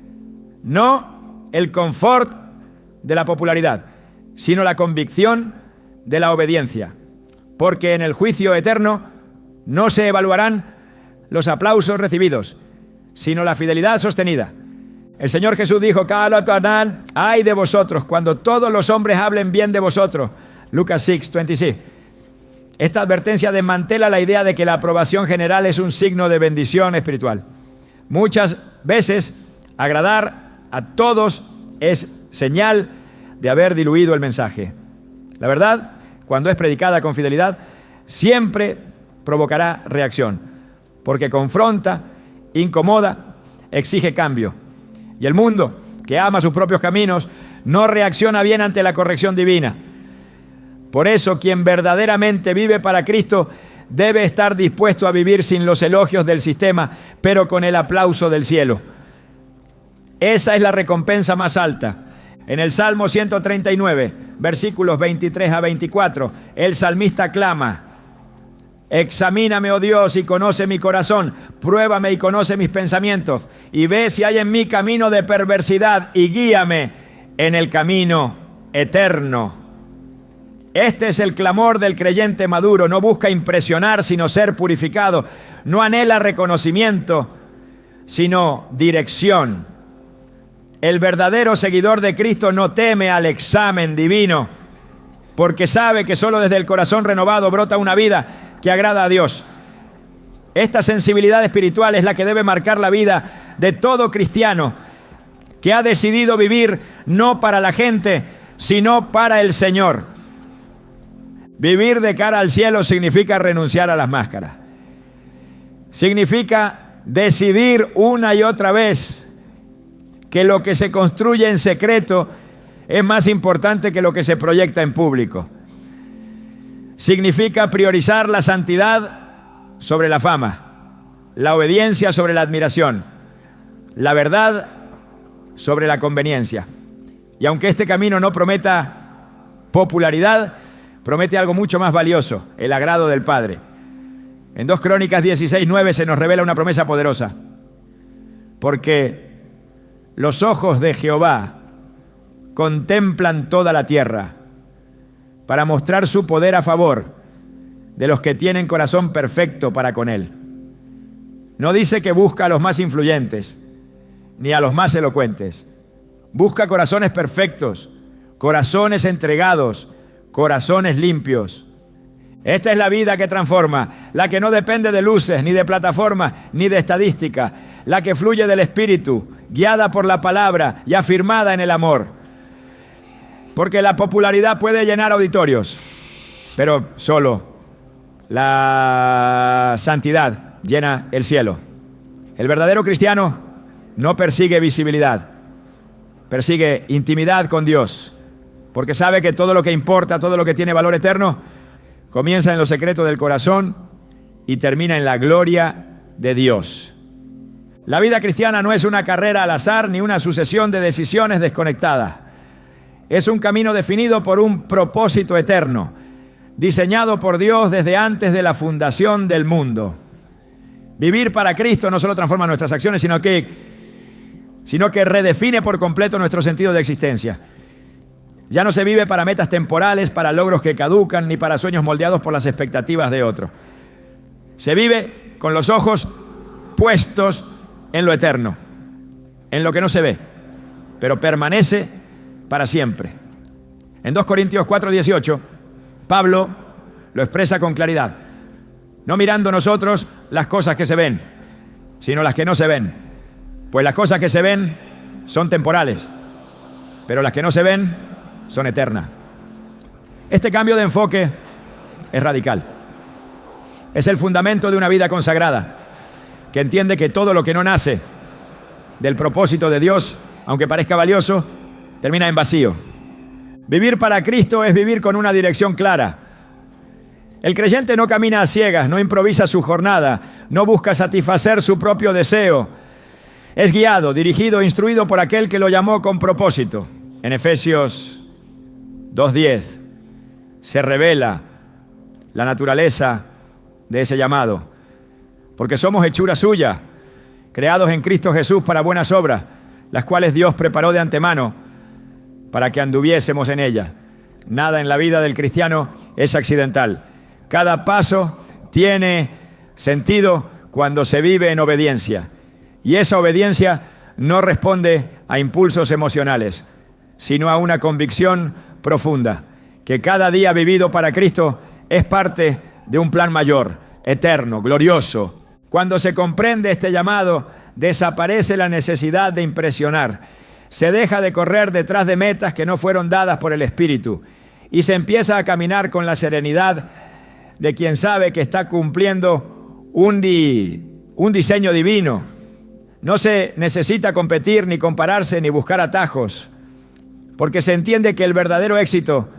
Speaker 1: No el confort de la popularidad, sino la convicción de la obediencia. Porque en el juicio eterno no se evaluarán los aplausos recibidos, sino la fidelidad sostenida. El Señor Jesús dijo: ay de vosotros cuando todos los hombres hablen bien de vosotros. Lucas 6:26. Esta advertencia desmantela la idea de que la aprobación general es un signo de bendición espiritual. Muchas veces agradar a todos es señal de haber diluido el mensaje. La verdad, cuando es predicada con fidelidad, siempre provocará reacción, porque confronta, incomoda, exige cambio. Y el mundo, que ama sus propios caminos, no reacciona bien ante la corrección divina. Por eso, quien verdaderamente vive para Cristo debe estar dispuesto a vivir sin los elogios del sistema, pero con el aplauso del cielo. Esa es la recompensa más alta. En el Salmo 139, versículos 23 a 24, el salmista clama: examíname, oh Dios, y conoce mi corazón, pruébame y conoce mis pensamientos, y ve si hay en mí camino de perversidad, y guíame en el camino eterno. Este es el clamor del creyente maduro. No busca impresionar, sino ser purificado. No anhela reconocimiento, sino dirección. El verdadero seguidor de Cristo no teme al examen divino, porque sabe que solo desde el corazón renovado brota una vida que agrada a Dios. Esta sensibilidad espiritual es la que debe marcar la vida de todo cristiano que ha decidido vivir no para la gente, sino para el Señor. Vivir de cara al cielo significa renunciar a las máscaras. Significa decidir una y otra vez que lo que se construye en secreto es más importante que lo que se proyecta en público. Significa priorizar la santidad sobre la fama, la obediencia sobre la admiración, la verdad sobre la conveniencia. Y aunque este camino no prometa popularidad, promete algo mucho más valioso: el agrado del Padre. En 2 Crónicas 16:9 se nos revela una promesa poderosa. Porque los ojos de Jehová contemplan toda la tierra para mostrar su poder a favor de los que tienen corazón perfecto para con Él. No dice que busca a los más influyentes, ni a los más elocuentes. Busca corazones perfectos, corazones entregados, corazones limpios. Esta es la vida que transforma, la que no depende de luces, ni de plataformas, ni de estadística, la que fluye del Espíritu, guiada por la palabra y afirmada en el amor. Porque la popularidad puede llenar auditorios, pero solo la santidad llena el cielo. El verdadero cristiano no persigue visibilidad, persigue intimidad con Dios, porque sabe que todo lo que importa, todo lo que tiene valor eterno, comienza en lo secreto del corazón y termina en la gloria de Dios. La vida cristiana no es una carrera al azar ni una sucesión de decisiones desconectadas. Es un camino definido por un propósito eterno, diseñado por Dios desde antes de la fundación del mundo. Vivir para Cristo no solo transforma nuestras acciones, sino que redefine por completo nuestro sentido de existencia. Ya no se vive para metas temporales, para logros que caducan, ni para sueños moldeados por las expectativas de otros. Se vive con los ojos puestos en lo eterno, en lo que no se ve, pero permanece para siempre. En 2 Corintios 4:18, Pablo lo expresa con claridad. No mirando nosotros las cosas que se ven, sino las que no se ven. Pues las cosas que se ven son temporales, pero las que no se ven son eternas. Este cambio de enfoque es radical. Es el fundamento de una vida consagrada, que entiende que todo lo que no nace del propósito de Dios, aunque parezca valioso, termina en vacío. Vivir para Cristo es vivir con una dirección clara. El creyente no camina a ciegas, no improvisa su jornada, no busca satisfacer su propio deseo. Es guiado, dirigido, instruido por aquel que lo llamó con propósito. En Efesios 2:10 se revela la naturaleza de ese llamado. Porque somos hechura suya, creados en Cristo Jesús para buenas obras, las cuales Dios preparó de antemano para que anduviésemos en ellas. Nada en la vida del cristiano es accidental. Cada paso tiene sentido cuando se vive en obediencia. Y esa obediencia no responde a impulsos emocionales, sino a una convicción profunda, que cada día vivido para Cristo es parte de un plan mayor, eterno, glorioso. Cuando se comprende este llamado, desaparece la necesidad de impresionar. Se deja de correr detrás de metas que no fueron dadas por el Espíritu y se empieza a caminar con la serenidad de quien sabe que está cumpliendo un diseño divino. No se necesita competir, ni compararse, ni buscar atajos, porque se entiende que el verdadero éxito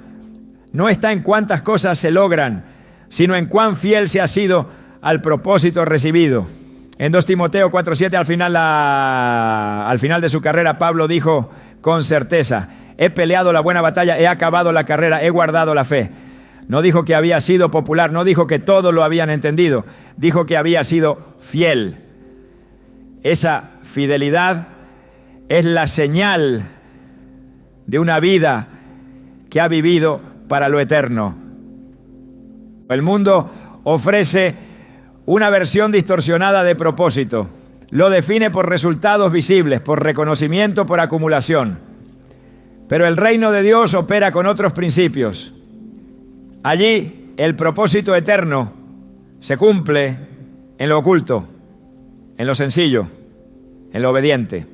Speaker 1: no está en cuántas cosas se logran, sino en cuán fiel se ha sido al propósito recibido. En 2 Timoteo 4:7, al final de su carrera, Pablo dijo con certeza: he peleado la buena batalla, he acabado la carrera, he guardado la fe. No dijo que había sido popular, no dijo que todos lo habían entendido, dijo que había sido fiel. Esa fidelidad es la señal de una vida que ha vivido para lo eterno. El mundo ofrece una versión distorsionada de propósito. Lo define por resultados visibles, por reconocimiento, por acumulación. Pero el reino de Dios opera con otros principios. Allí el propósito eterno se cumple en lo oculto, en lo sencillo, en lo obediente.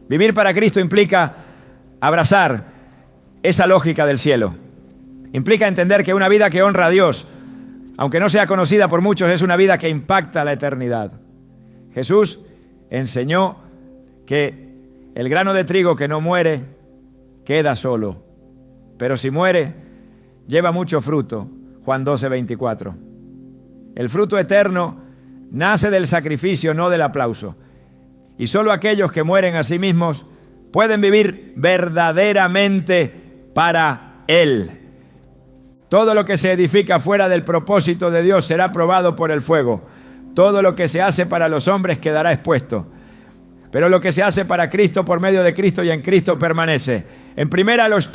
Speaker 1: Vivir para Cristo implica abrazar esa lógica del cielo. Implica entender que una vida que honra a Dios, aunque no sea conocida por muchos, es una vida que impacta la eternidad. Jesús enseñó que el grano de trigo que no muere queda solo, pero si muere, lleva mucho fruto. Juan 12:24. El fruto eterno nace del sacrificio, no del aplauso. Y solo aquellos que mueren a sí mismos pueden vivir verdaderamente para Él. Todo lo que se edifica fuera del propósito de Dios será probado por el fuego. Todo lo que se hace para los hombres quedará expuesto. Pero lo que se hace para Cristo, por medio de Cristo y en Cristo, permanece. En primera a los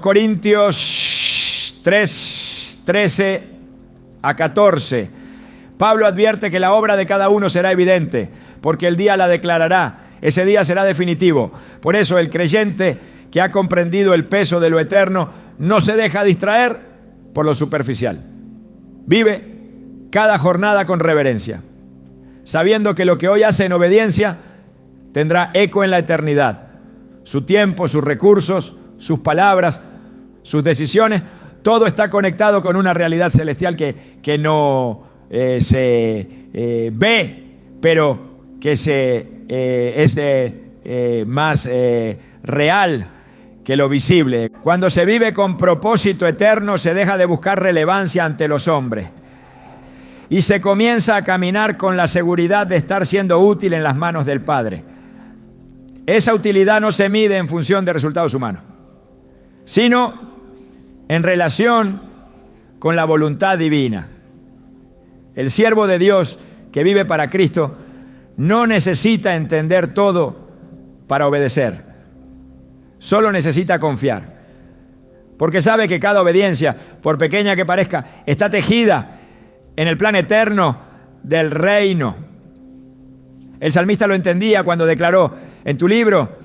Speaker 1: Corintios 3:13 a 14, Pablo advierte que la obra de cada uno será evidente, porque el día la declarará. Ese día será definitivo. Por eso el creyente que ha comprendido el peso de lo eterno no se deja distraer por lo superficial. Vive cada jornada con reverencia, sabiendo que lo que hoy hace en obediencia tendrá eco en la eternidad. Su tiempo, sus recursos, sus palabras, sus decisiones, todo está conectado con una realidad celestial que no se ve, pero que es más real que lo visible. Cuando se vive con propósito eterno, se deja de buscar relevancia ante los hombres y se comienza a caminar con la seguridad de estar siendo útil en las manos del Padre. Esa utilidad no se mide en función de resultados humanos, sino en relación con la voluntad divina. El siervo de Dios que vive para Cristo no necesita entender todo para obedecer. Solo necesita confiar. Porque sabe que cada obediencia, por pequeña que parezca, está tejida en el plan eterno del reino. El salmista lo entendía cuando declaró: en tu libro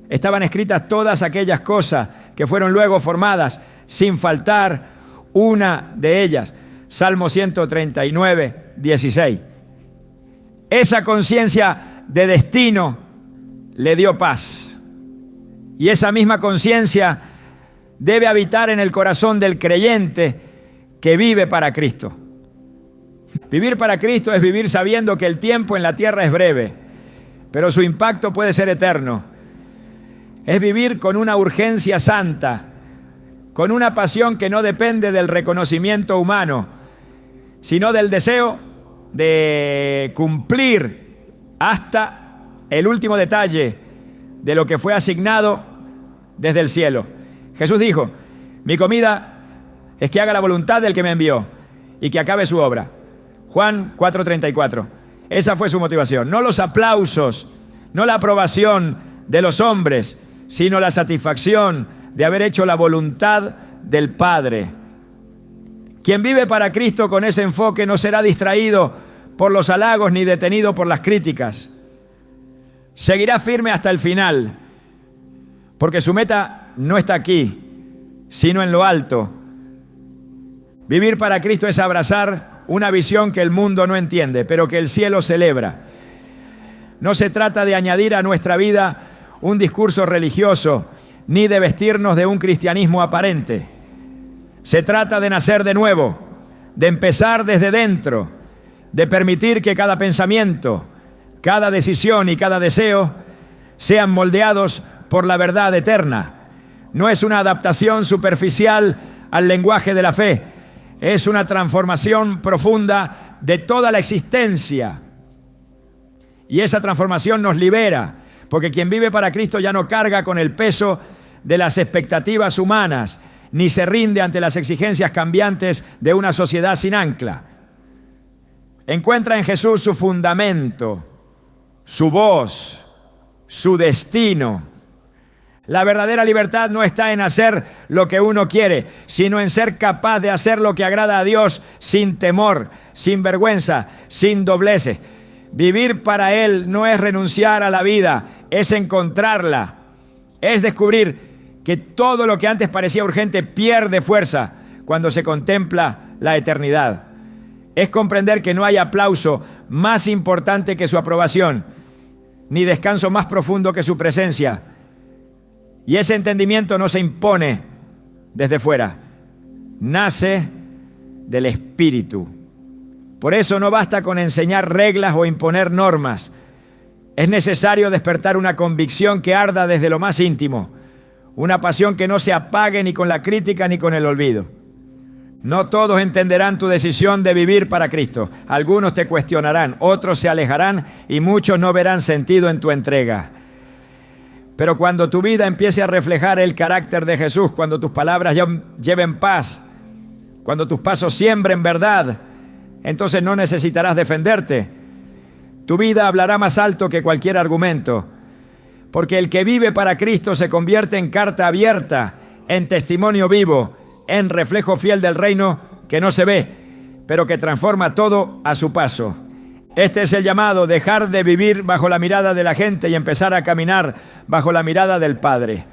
Speaker 1: estaban escritas todas aquellas cosas que fueron luego formadas, sin faltar una de ellas. Salmo 139, 16. Esa conciencia de destino le dio paz. Y esa misma conciencia debe habitar en el corazón del creyente que vive para Cristo. Vivir para Cristo es vivir sabiendo que el tiempo en la tierra es breve, pero su impacto puede ser eterno. Es vivir con una urgencia santa, con una pasión que no depende del reconocimiento humano, sino del deseo de cumplir hasta el último detalle de lo que fue asignado desde el cielo. Jesús dijo: mi comida es que haga la voluntad del que me envió y que acabe su obra. Juan 4:34. Esa fue su motivación. No los aplausos, no la aprobación de los hombres, sino la satisfacción de haber hecho la voluntad del Padre. Quien vive para Cristo con ese enfoque no será distraído por los halagos ni detenido por las críticas. Seguirá firme hasta el final, porque su meta no está aquí, sino en lo alto. Vivir para Cristo es abrazar una visión que el mundo no entiende, pero que el cielo celebra. No se trata de añadir a nuestra vida un discurso religioso, ni de vestirnos de un cristianismo aparente. Se trata de nacer de nuevo, de empezar desde dentro, de permitir que cada pensamiento, cada decisión y cada deseo sean moldeados por la verdad eterna. No es una adaptación superficial al lenguaje de la fe, es una transformación profunda de toda la existencia. Y esa transformación nos libera, porque quien vive para Cristo ya no carga con el peso de las expectativas humanas, ni se rinde ante las exigencias cambiantes de una sociedad sin ancla. Encuentra en Jesús su fundamento, su voz, su destino. La verdadera libertad no está en hacer lo que uno quiere, sino en ser capaz de hacer lo que agrada a Dios sin temor, sin vergüenza, sin dobleces. Vivir para Él no es renunciar a la vida, es encontrarla. Es descubrir que todo lo que antes parecía urgente pierde fuerza cuando se contempla la eternidad. Es comprender que no hay aplauso más importante que su aprobación, ni descanso más profundo que su presencia. Y ese entendimiento no se impone desde fuera, nace del Espíritu. Por eso no basta con enseñar reglas o imponer normas. Es necesario despertar una convicción que arda desde lo más íntimo, una pasión que no se apague ni con la crítica ni con el olvido. No todos entenderán tu decisión de vivir para Cristo. Algunos te cuestionarán, otros se alejarán y muchos no verán sentido en tu entrega. Pero cuando tu vida empiece a reflejar el carácter de Jesús, cuando tus palabras lleven paz, cuando tus pasos siembren verdad, entonces no necesitarás defenderte. Tu vida hablará más alto que cualquier argumento, porque el que vive para Cristo se convierte en carta abierta, en testimonio vivo, en reflejo fiel del reino que no se ve, pero que transforma todo a su paso. Este es el llamado: dejar de vivir bajo la mirada de la gente y empezar a caminar bajo la mirada del Padre.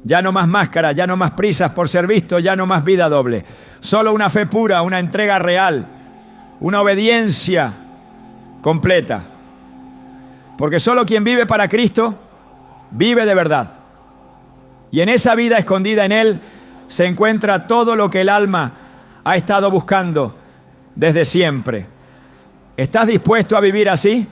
Speaker 1: Ya no más máscara, ya no más prisas por ser visto, ya no más vida doble. Solo una fe pura, una entrega real, una obediencia completa. Porque solo quien vive para Cristo vive de verdad. Y en esa vida escondida en Él se encuentra todo lo que el alma ha estado buscando desde siempre. ¿Estás dispuesto a vivir así?